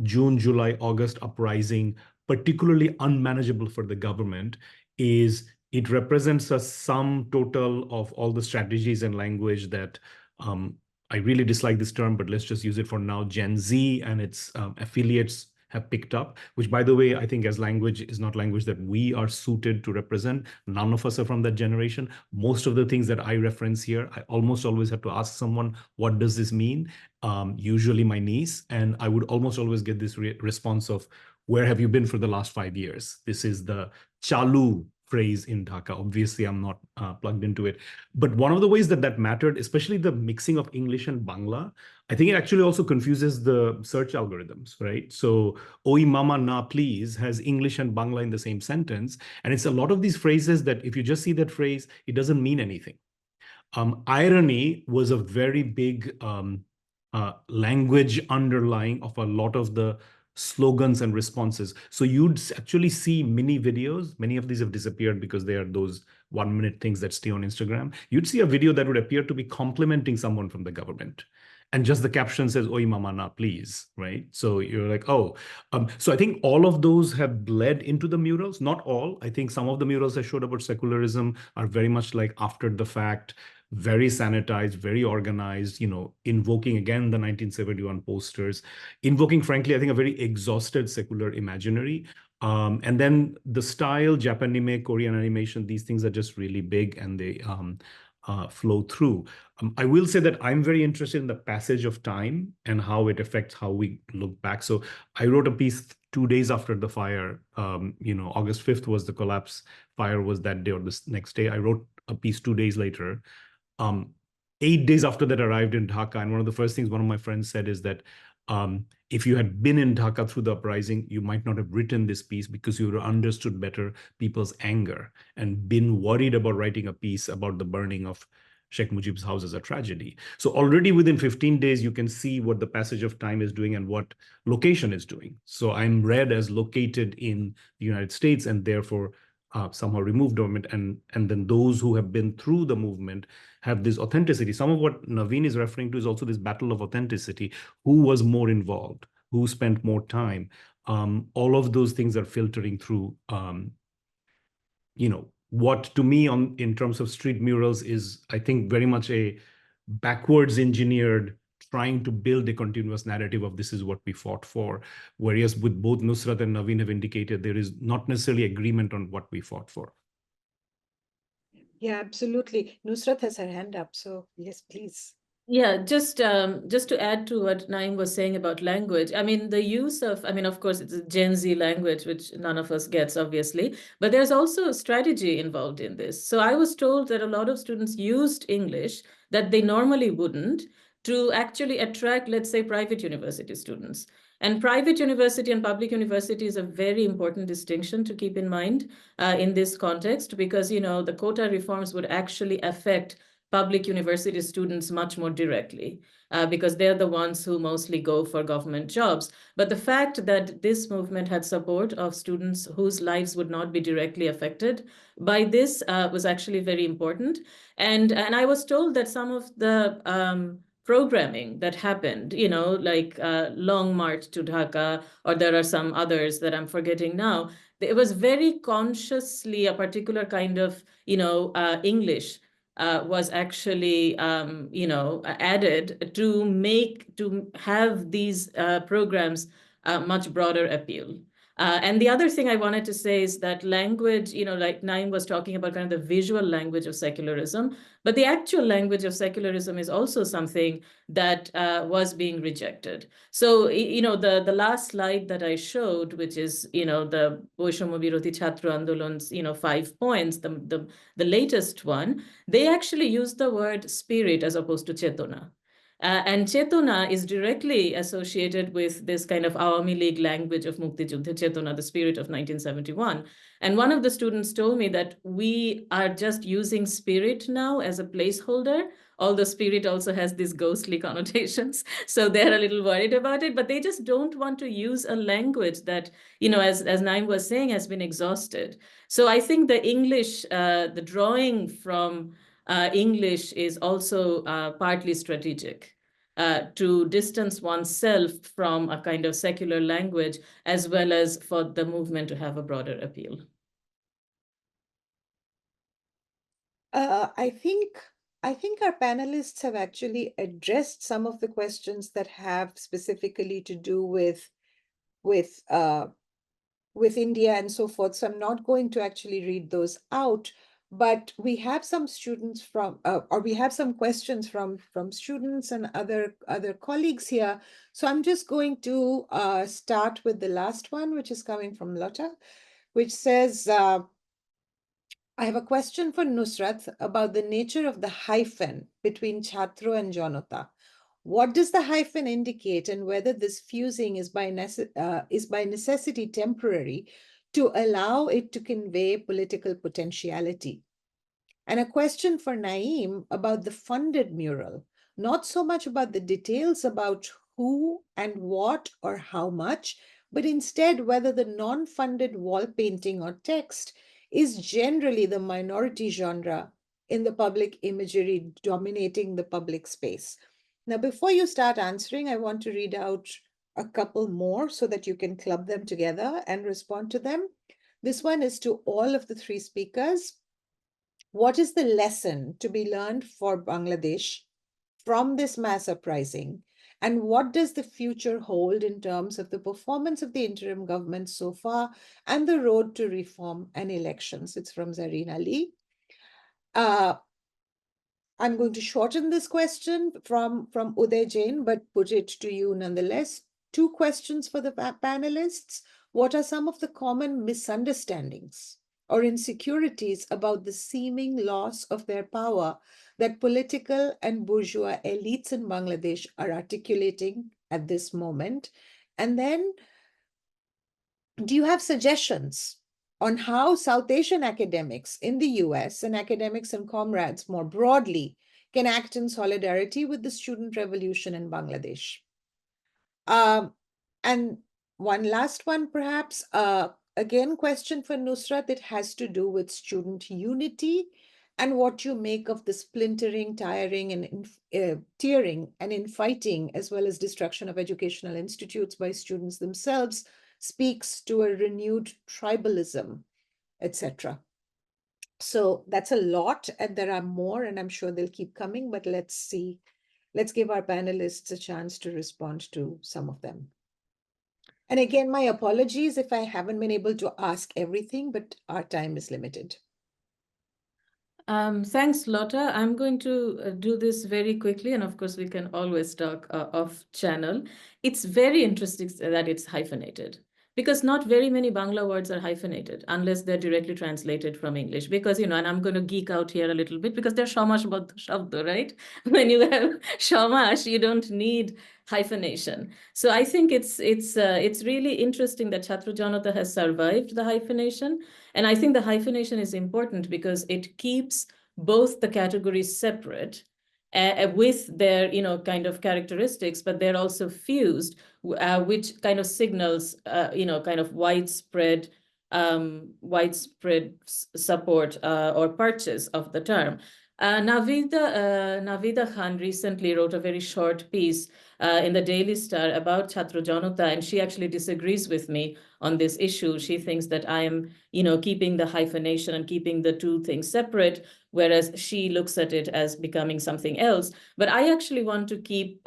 June, July, August uprising particularly unmanageable for the government is it represents a sum total of all the strategies and language that I really dislike this term, but let's just use it for now, Gen Z and its affiliates have picked up, which, by the way, I think as language is not language that we are suited to represent. None of us are from that generation. Most of the things that I reference here, I almost always have to ask someone, what does this mean? Usually my niece, and I would almost always get this response of, where have you been for the last 5 years? This is the chalu phrase in Dhaka. Obviously, I'm not plugged into it. But one of the ways that mattered, especially the mixing of English and Bangla, I think it actually also confuses the search algorithms, right? So, oi mama na please has English and Bangla in the same sentence. And it's a lot of these phrases that if you just see that phrase, it doesn't mean anything. Irony was a very big language underlying of a lot of the slogans and responses. So you'd actually see mini videos. Many of these have disappeared because they are those 1-minute things that stay on Instagram. You'd see a video that would appear to be complimenting someone from the government. And just the caption says, oi mama na, please, right? So you're like, oh. So I think all of those have bled into the murals. Not all. I think some of the murals I showed about secularism are very much like after the fact, very sanitized, very organized, invoking again the 1971 posters, invoking, frankly, I think a very exhausted secular imaginary. And then the style, Japanime, Korean animation, these things are just really big and they flow through. I will say that I'm very interested in the passage of time and how it affects how we look back. So I wrote a piece 2 days after the fire. August 5th was the collapse. Fire was that day or this next day. I wrote a piece 2 days later. 8 days after that, arrived in Dhaka. And one of the first things one of my friends said is that if you had been in Dhaka through the uprising, you might not have written this piece because you would have understood better people's anger and been worried about writing a piece about the burning of Sheikh Mujib's house as a tragedy. So already within 15 days, you can see what the passage of time is doing and what location is doing. So I'm read as located in the United States and therefore somehow removed government, and then those who have been through the movement have this authenticity. Some of what Navine is referring to is also this battle of authenticity. Who was more involved? Who spent more time? All of those things are filtering through. What to me in terms of street murals is, I think, very much a backwards engineered trying to build a continuous narrative of this is what we fought for. Whereas with both Nusrat and Navine have indicated, there is not necessarily agreement on what we fought for.
Yeah, absolutely. Nusrat has her hand up, so yes, please.
Yeah, just to add to what Naeem was saying about language, I mean, the use of, I mean, of course, it's a Gen Z language, which none of us gets, obviously, but there's also a strategy involved in this. So I was told that a lot of students used English that they normally wouldn't to actually attract, let's say, private university students. And private university and public university is a very important distinction to keep in mind in this context, because, you know, the quota reforms would actually affect public university students much more directly because they're the ones who mostly go for government jobs. But the fact that this movement had support of students whose lives would not be directly affected by this was actually very important. And I was told that some of the programming that happened, you know, like Long March to Dhaka, or there are some others that I'm forgetting now, it was very consciously a particular kind of, you know, English was actually, you know, added to have these programs much broader appeal. And the other thing I wanted to say is that language, you know, like Naeem was talking about kind of the visual language of secularism, but the actual language of secularism is also something that was being rejected. So, you know, the last slide that I showed, which is, you know, the Boishomya Biroti Chhatra Andolon's, you know, 5 points, the latest one, they actually use the word spirit as opposed to chetona. And chetona is directly associated with this kind of Awami League language of Mukti Juddhe Chetona, the spirit of 1971. And one of the students told me that we are just using spirit now as a placeholder, although spirit also has these ghostly connotations. So they're a little worried about it, but they just don't want to use a language that, you know, as Naeem was saying, has been exhausted. So I think the English, the drawing from English is also partly strategic to distance oneself from a kind of secular language, as well as for the movement to have a broader appeal.
I think our panelists have actually addressed some of the questions that have specifically to do with India and so forth. So I'm not going to actually read those out, but we have some students from, or we have some questions from students and other colleagues here. So I'm just going to start with the last one, which is coming from Lotta, which says, I have a question for Nusrat about the nature of the hyphen between Chhatro and Janata. What does the hyphen indicate, and whether this fusing is by necessity temporary to allow it to convey political potentiality? And a question for Naeem about the funded mural, not so much about the details about who and what or how much, but instead whether the non-funded wall painting or text is generally the minority genre in the public imagery dominating the public space. Now, before you start answering, I want to read out a couple more so that you can club them together and respond to them. This one is to all of the three speakers. What is the lesson to be learned for Bangladesh from this mass uprising? And what does the future hold in terms of the performance of the interim government so far and the road to reform and elections? It's from Zareen Ali. I'm going to shorten this question from Uday Jain, but put it to you nonetheless. 2 questions for the panelists. What are some of the common misunderstandings or insecurities about the seeming loss of their power that political and bourgeois elites in Bangladesh are articulating at this moment? And then, do you have suggestions on how South Asian academics in the US and academics and comrades more broadly can act in solidarity with the student revolution in Bangladesh? And one last one, perhaps, again, question for Nusrat. It has to do with student unity and what you make of the splintering, tearing, and infighting, as well as destruction of educational institutes by students themselves, speaks to a renewed tribalism, etc. So that's a lot, and there are more, and I'm sure they'll keep coming, but let's see let's give our panelists a chance to respond to some of them. And again, my apologies if I haven't been able to ask everything, but our time is limited.
Thanks, Lotta. I'm going to do this very quickly, and of course, we can always talk off channel. It's very interesting that it's hyphenated, because not very many Bangla words are hyphenated unless they're directly translated from English. Because, and I'm going to geek out here a little bit because they're Samashbadh Shabd, right? When you have Shamash, you don't need hyphenation. So I think it's really interesting that Chhatra Janata has survived the hyphenation. And I think the hyphenation is important because it keeps both the categories separate with their, kind of characteristics, but they're also fused, which kind of signals, kind of widespread support or purchase of the term. Navida Khan recently wrote a very short piece in the Daily Star about Chhatra Janata, and she actually disagrees with me on this issue. She thinks that I am, keeping the hyphenation and keeping the two things separate, whereas she looks at it as becoming something else. But I actually want to keep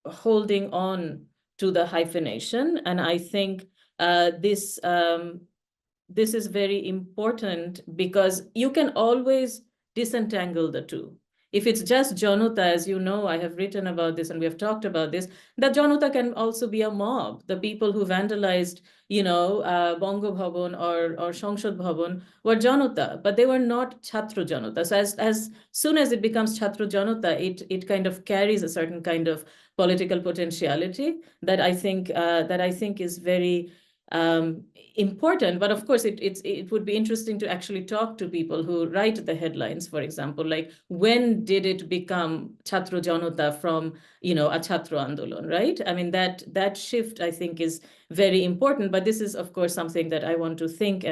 holding on to the hyphenation, and I think this is very important because you can always disentangle the two. If it's just Janata, as you know, I have written about this and we have talked about this, that Janata can also be a mob. The people who vandalized, Bongo Bhavan or সংসদ Bhavan were Janata, but they were not Chhatra Janata. So as soon as it becomes Chhatra Janata, it kind of carries a certain kind of political potentiality that I think is very important. But of course, it would be interesting to actually talk to people who write the headlines, for example, like when did it become Chhatra Janata from, a Chhatra Andolon, right? I mean, that shift, I think, is very important. But this is, of course, something that I want to think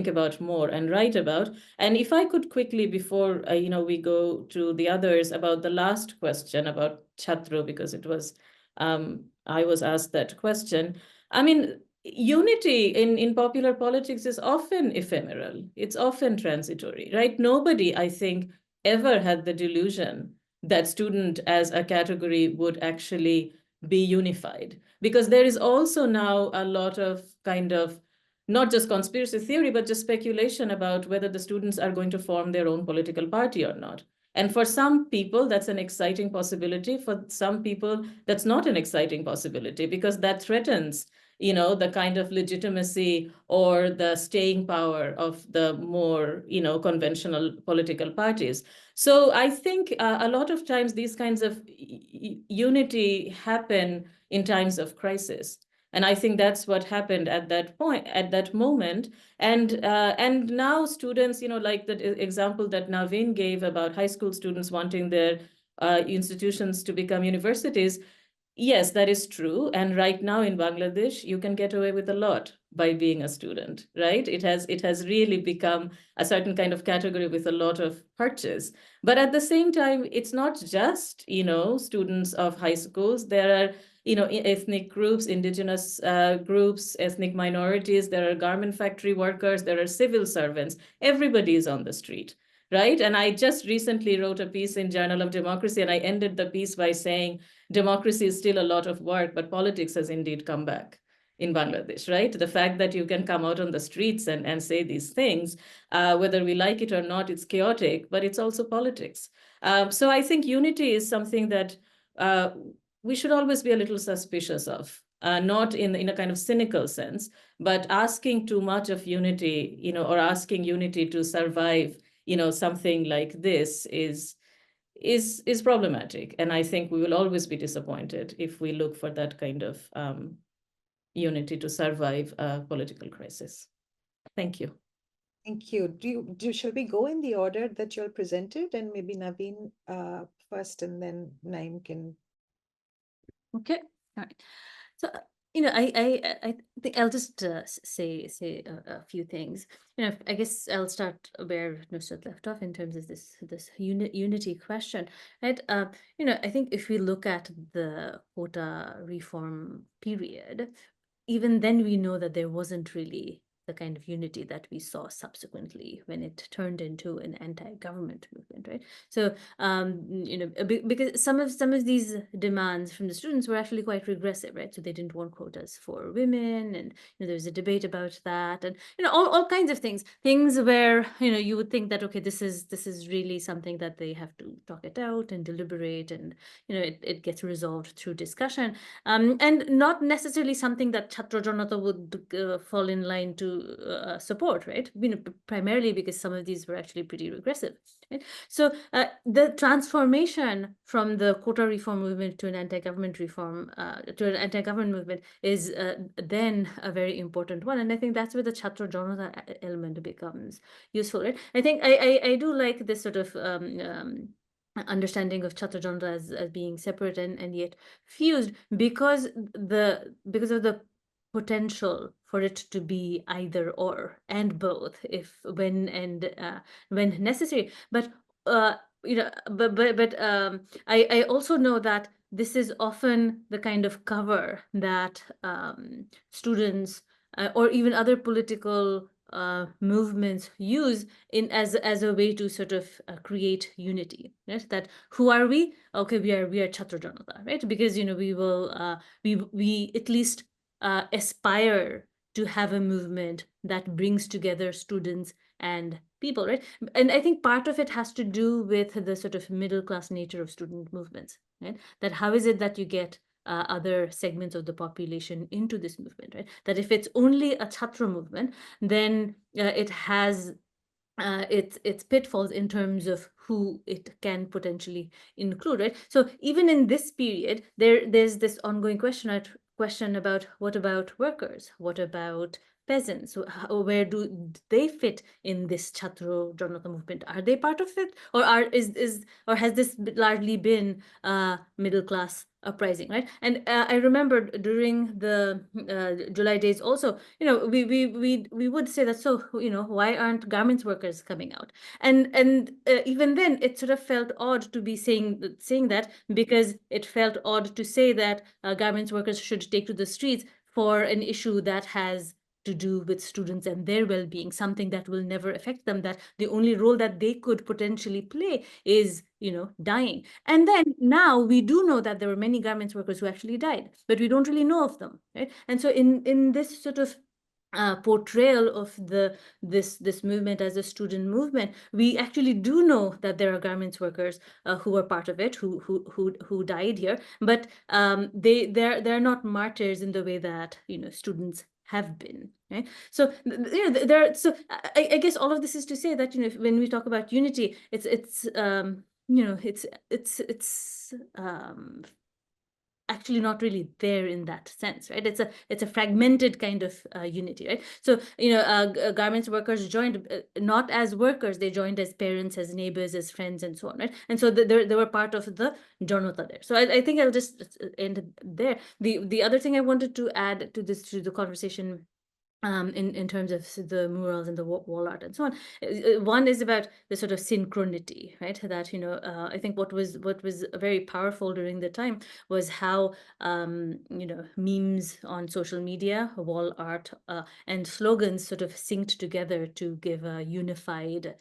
about more and write about. And if I could quickly, before we go to the others, about the last question about Chhatra, because it was I was asked that question. I mean, unity in popular politics is often ephemeral. It's often transitory, right? Nobody, I think, ever had the delusion that student as a category would actually be unified, because there is also now a lot of kind of not just conspiracy theory, but just speculation about whether the students are going to form their own political party or not. And for some people, that's an exciting possibility. For some people, that's not an exciting possibility, because that threatens, the kind of legitimacy or the staying power of the more, conventional political parties. So I think a lot of times these kinds of unity happen in times of crisis. And I think that's what happened at that point, at that moment. And now students, like the example that Navine gave about high school students wanting their institutions to become universities. Yes, that is true. And right now in Bangladesh, you can get away with a lot by being a student, right? It has really become a certain kind of category with a lot of purchase. But at the same time, it's not just, students of high schools. There are, ethnic groups, indigenous groups, ethnic minorities. There are garment factory workers. There are civil servants. Everybody is on the street, right? And I just recently wrote a piece in Journal of Democracy, and I ended the piece by saying, democracy is still a lot of work, but politics has indeed come back in Bangladesh, right? The fact that you can come out on the streets and say these things, whether we like it or not, it's chaotic, but it's also politics. So I think unity is something that we should always be a little suspicious of, not in a kind of cynical sense, but asking too much of unity, or asking unity to survive, something like this is problematic. And I think we will always be disappointed if we look for that kind of unity to survive a political crisis. Thank you.
Thank you. Shall we go in the order that you all presented, and maybe Navine first, and then Naeem can.
Okay, all right. So I think I'll just say a few things. I guess I'll start where Nusrat left off in terms of this unity question, right? I think if we look at the quota reform period, even then we know that there wasn't really the kind of unity that we saw subsequently when it turned into an anti-government movement, right? So, because some of these demands from the students were actually quite regressive, right? So they didn't want quotas for women, and there was a debate about that, and all kinds of things where you would think that, okay, this is really something that they have to talk it out and deliberate, and it gets resolved through discussion, and not necessarily something that Chhatra Janata would fall in line to support, right? Primarily because some of these were actually pretty regressive, right? So the transformation from the quota reform movement to an anti-government movement is then a very important one, and I think that's where the Chhatra Janata element becomes useful, right? I think I do like this sort of understanding of Chhatra Janata as being separate and yet fused, because of the potential for it to be either or and both, when necessary. But I also know that this is often the kind of cover that students or even other political movements use as a way to sort of create unity, right? That who are we? Okay, we are Chhatra Janata, right? Because we will we at least aspire to have a movement that brings together students and people, right? And I think part of it has to do with the sort of middle class nature of student movements, right? That how is it that you get other segments of the population into this movement, right? That if it's only a Chhatra movement, then it has its pitfalls in terms of who it can potentially include, right? So even in this period, there's this ongoing question about what about workers? What about peasants? Where do they fit in this Chhatra Janata movement? Are they part of it, or has this largely been middle class uprising, right? And I remember during the July days also, we would say that, so why aren't garments workers coming out? And even then it sort of felt odd to be saying that, because it felt odd to say that garments workers should take to the streets for an issue that has to do with students and their well-being, something that will never affect them, that the only role that they could potentially play is dying. And then now we do know that there were many garments workers who actually died, but we don't really know of them, right? And so in this sort of portrayal of this movement as a student movement, we actually do know that there are garments workers who were part of it, who died here, but they're not martyrs in the way that students have been, right? So I guess all of this is to say that when we talk about unity, it's actually not really there in that sense, right? It's a fragmented kind of unity, right? So garments workers joined not as workers, they joined as parents, as neighbors, as friends, and so on, right? And so they were part of the Janata there. So I think I'll just end there. The other thing I wanted to add to the conversation in terms of the murals and the wall art and so on. One is about the sort of synchronity, right? That I think what was very powerful during the time was how memes on social media, wall art, and slogans sort of synced together to give a unified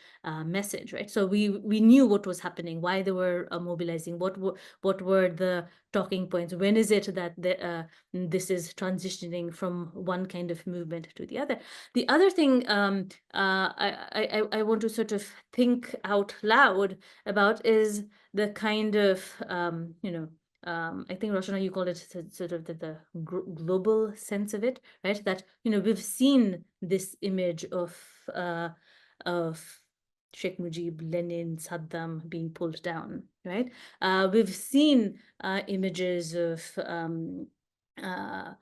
message, right? So we knew what was happening, why they were mobilizing, what were the talking points, when is it that this is transitioning from one kind of movement to the other. The other thing I want to sort of think out loud about is the kind of I think, Rochona, you called it sort of the global sense of it, right? That we've seen this image of Sheikh Mujib, Lenin, Saddam being pulled down, right? We've seen images of the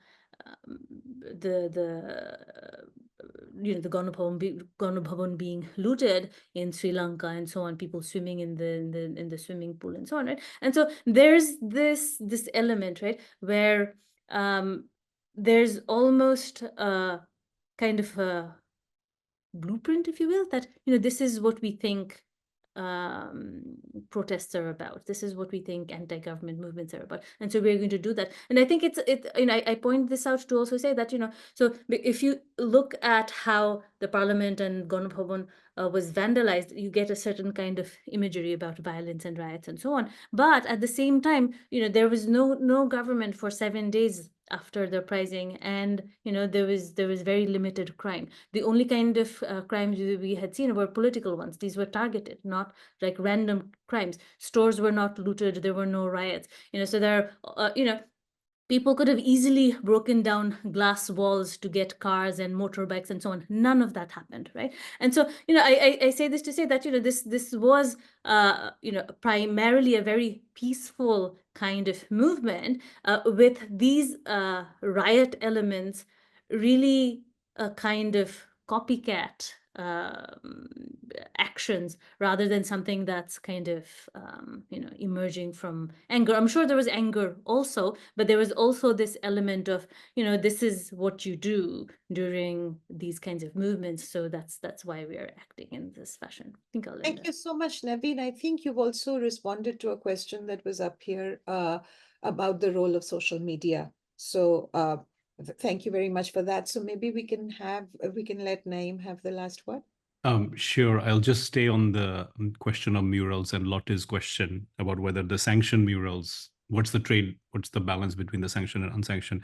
Ganabhavan being looted in Sri Lanka and so on, people swimming in the swimming pool and so on, right? And so there's this element, right, where there's almost a kind of a blueprint, if you will, that this is what we think protests are about. This is what we think anti-government movements are about, and so we're going to do that. And I think I point this out to also say that so if you look at how the parliament and Ganabhavan was vandalized, you get a certain kind of imagery about violence and riots and so on. But at the same time, there was no government for 7 days after the uprising, and there was very limited crime. The only kind of crimes we had seen were political ones. These were targeted, not like random crimes. Stores were not looted. There were no riots. So there are people could have easily broken down glass walls to get cars and motorbikes and so on. None of that happened, right? And so, I say this to say that, this was, primarily a very peaceful kind of movement with these riot elements really a kind of copycat actions rather than something that's kind of emerging from anger. I'm sure there was anger also, but there was also this element of this is what you do during these kinds of movements, so that's why we are acting in this fashion. I think I'll end
Thank
there.
you so much, Naveen. I think you've also responded to a question that was up here about the role of social media. So thank you very much for that. So maybe we can let Naeem have the last word.
Sure. I'll just stay on the question of murals and Lotte's question about whether the sanctioned murals, what's the balance between the sanctioned and unsanctioned.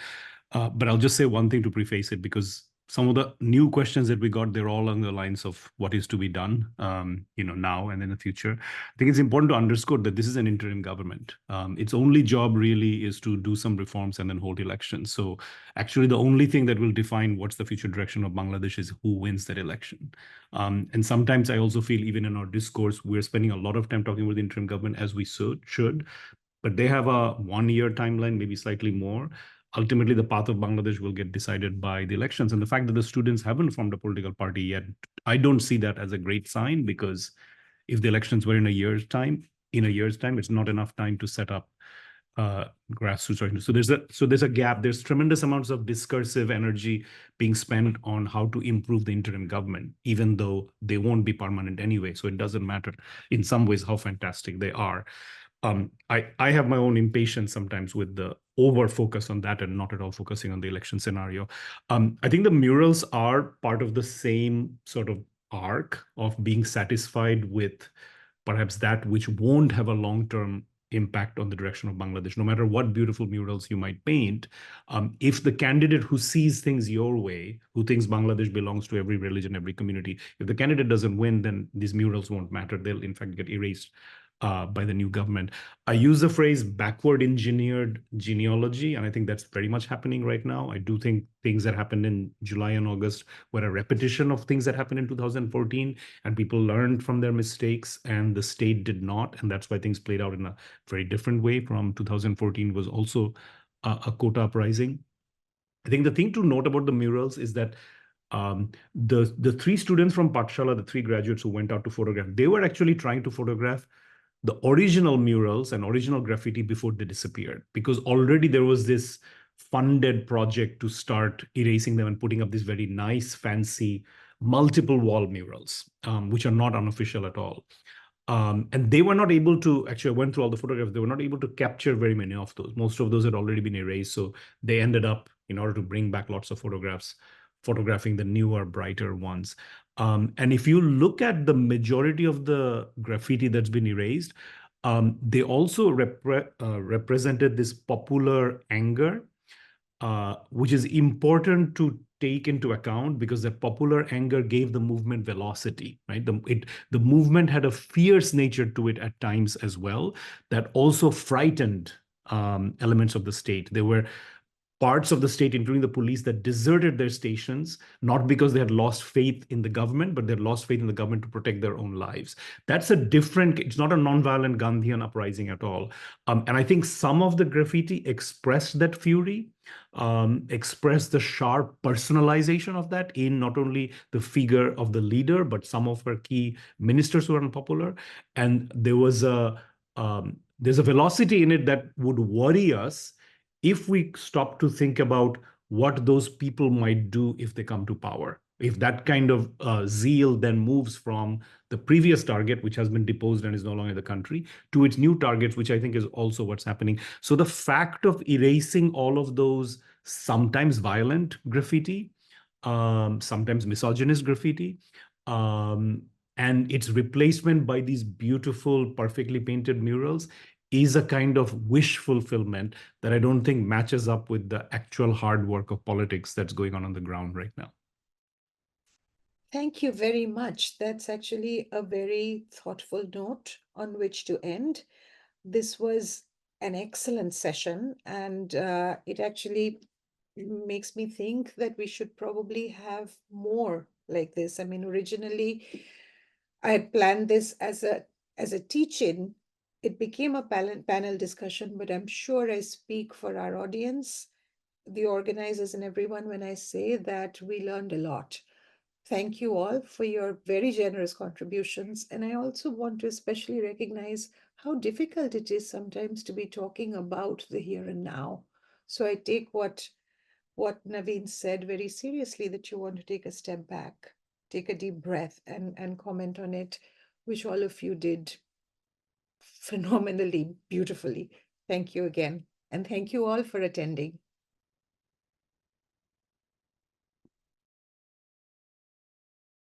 But I'll just say one thing to preface it, because some of the new questions that we got, they're all along the lines of what is to be done, now and in the future. I think it's important to underscore that this is an interim government. Its only job really is to do some reforms and then hold elections. So actually, the only thing that will define what's the future direction of Bangladesh is who wins that election. And sometimes I also feel, even in our discourse, we're spending a lot of time talking about the interim government, as we should, but they have a 1-year timeline, maybe slightly more. Ultimately, the path of Bangladesh will get decided by the elections. And the fact that the students haven't formed a political party yet, I don't see that as a great sign, because if the elections were in a year's time, it's not enough time to set up grassroots. So there's a gap. There's tremendous amounts of discursive energy being spent on how to improve the interim government, even though they won't be permanent anyway. So it doesn't matter in some ways how fantastic they are. I have my own impatience sometimes with the over focus on that and not at all focusing on the election scenario. I think the murals are part of the same sort of arc of being satisfied with perhaps that which won't have a long-term impact on the direction of Bangladesh. No matter what beautiful murals you might paint, if the candidate who sees things your way, who thinks Bangladesh belongs to every religion, every community, if the candidate doesn't win, then these murals won't matter. They'll in fact get erased by the new government. I use the phrase backward engineered genealogy, and I think that's very much happening right now. I do think things that happened in July and August were a repetition of things that happened in 2014, and people learned from their mistakes, and the state did not, and that's why things played out in a very different way. From 2014 was also a quota uprising. I think the thing to note about the murals is that the 3 students from Pathshala, the 3 graduates who went out to photograph, they were actually trying to photograph the original murals and original graffiti before they disappeared, because already there was this funded project to start erasing them and putting up these very nice, fancy, multiple wall murals, which are not unofficial at all. And they were not able to, actually, I went through all the photographs, they were not able to capture very many of those. Most of those had already been erased. So they ended up, in order to bring back lots of photographs, photographing the newer, brighter ones. And if you look at the majority of the graffiti that's been erased, they also represented this popular anger, which is important to take into account, because the popular anger gave the movement velocity, right? The movement had a fierce nature to it at times as well, that also frightened elements of the state. There were parts of the state, including the police, that deserted their stations, not because they had lost faith in the government, but they had lost faith in the government to protect their own lives. That's it's not a nonviolent Gandhian uprising at all. And I think some of the graffiti expressed that fury, expressed the sharp personalization of that in not only the figure of the leader, but some of her key ministers who are unpopular. And there's a velocity in it that would worry us if we stop to think about what those people might do if they come to power. If that kind of zeal then moves from the previous target, which has been deposed and is no longer in the country, to its new targets, which I think is also what's happening. So the fact of erasing all of those sometimes violent graffiti, sometimes misogynist graffiti, and its replacement by these beautiful, perfectly painted murals is a kind of wish fulfillment that I don't think matches up with the actual hard work of politics that's going on the ground right now.
Thank you very much. That's actually a very thoughtful note on which to end. This was an excellent session, and it actually makes me think that we should probably have more like this. I mean, originally, I had planned this as a teach-in. It became a panel discussion, but I'm sure I speak for our audience, the organizers, and everyone when I say that we learned a lot. Thank you all for your very generous contributions. And I also want to especially recognize how difficult it is sometimes to be talking about the here and now. So I take what Navine said very seriously, that you want to take a step back, take a deep breath and comment on it, which all of you did phenomenally, beautifully. Thank you again. And thank you all for attending.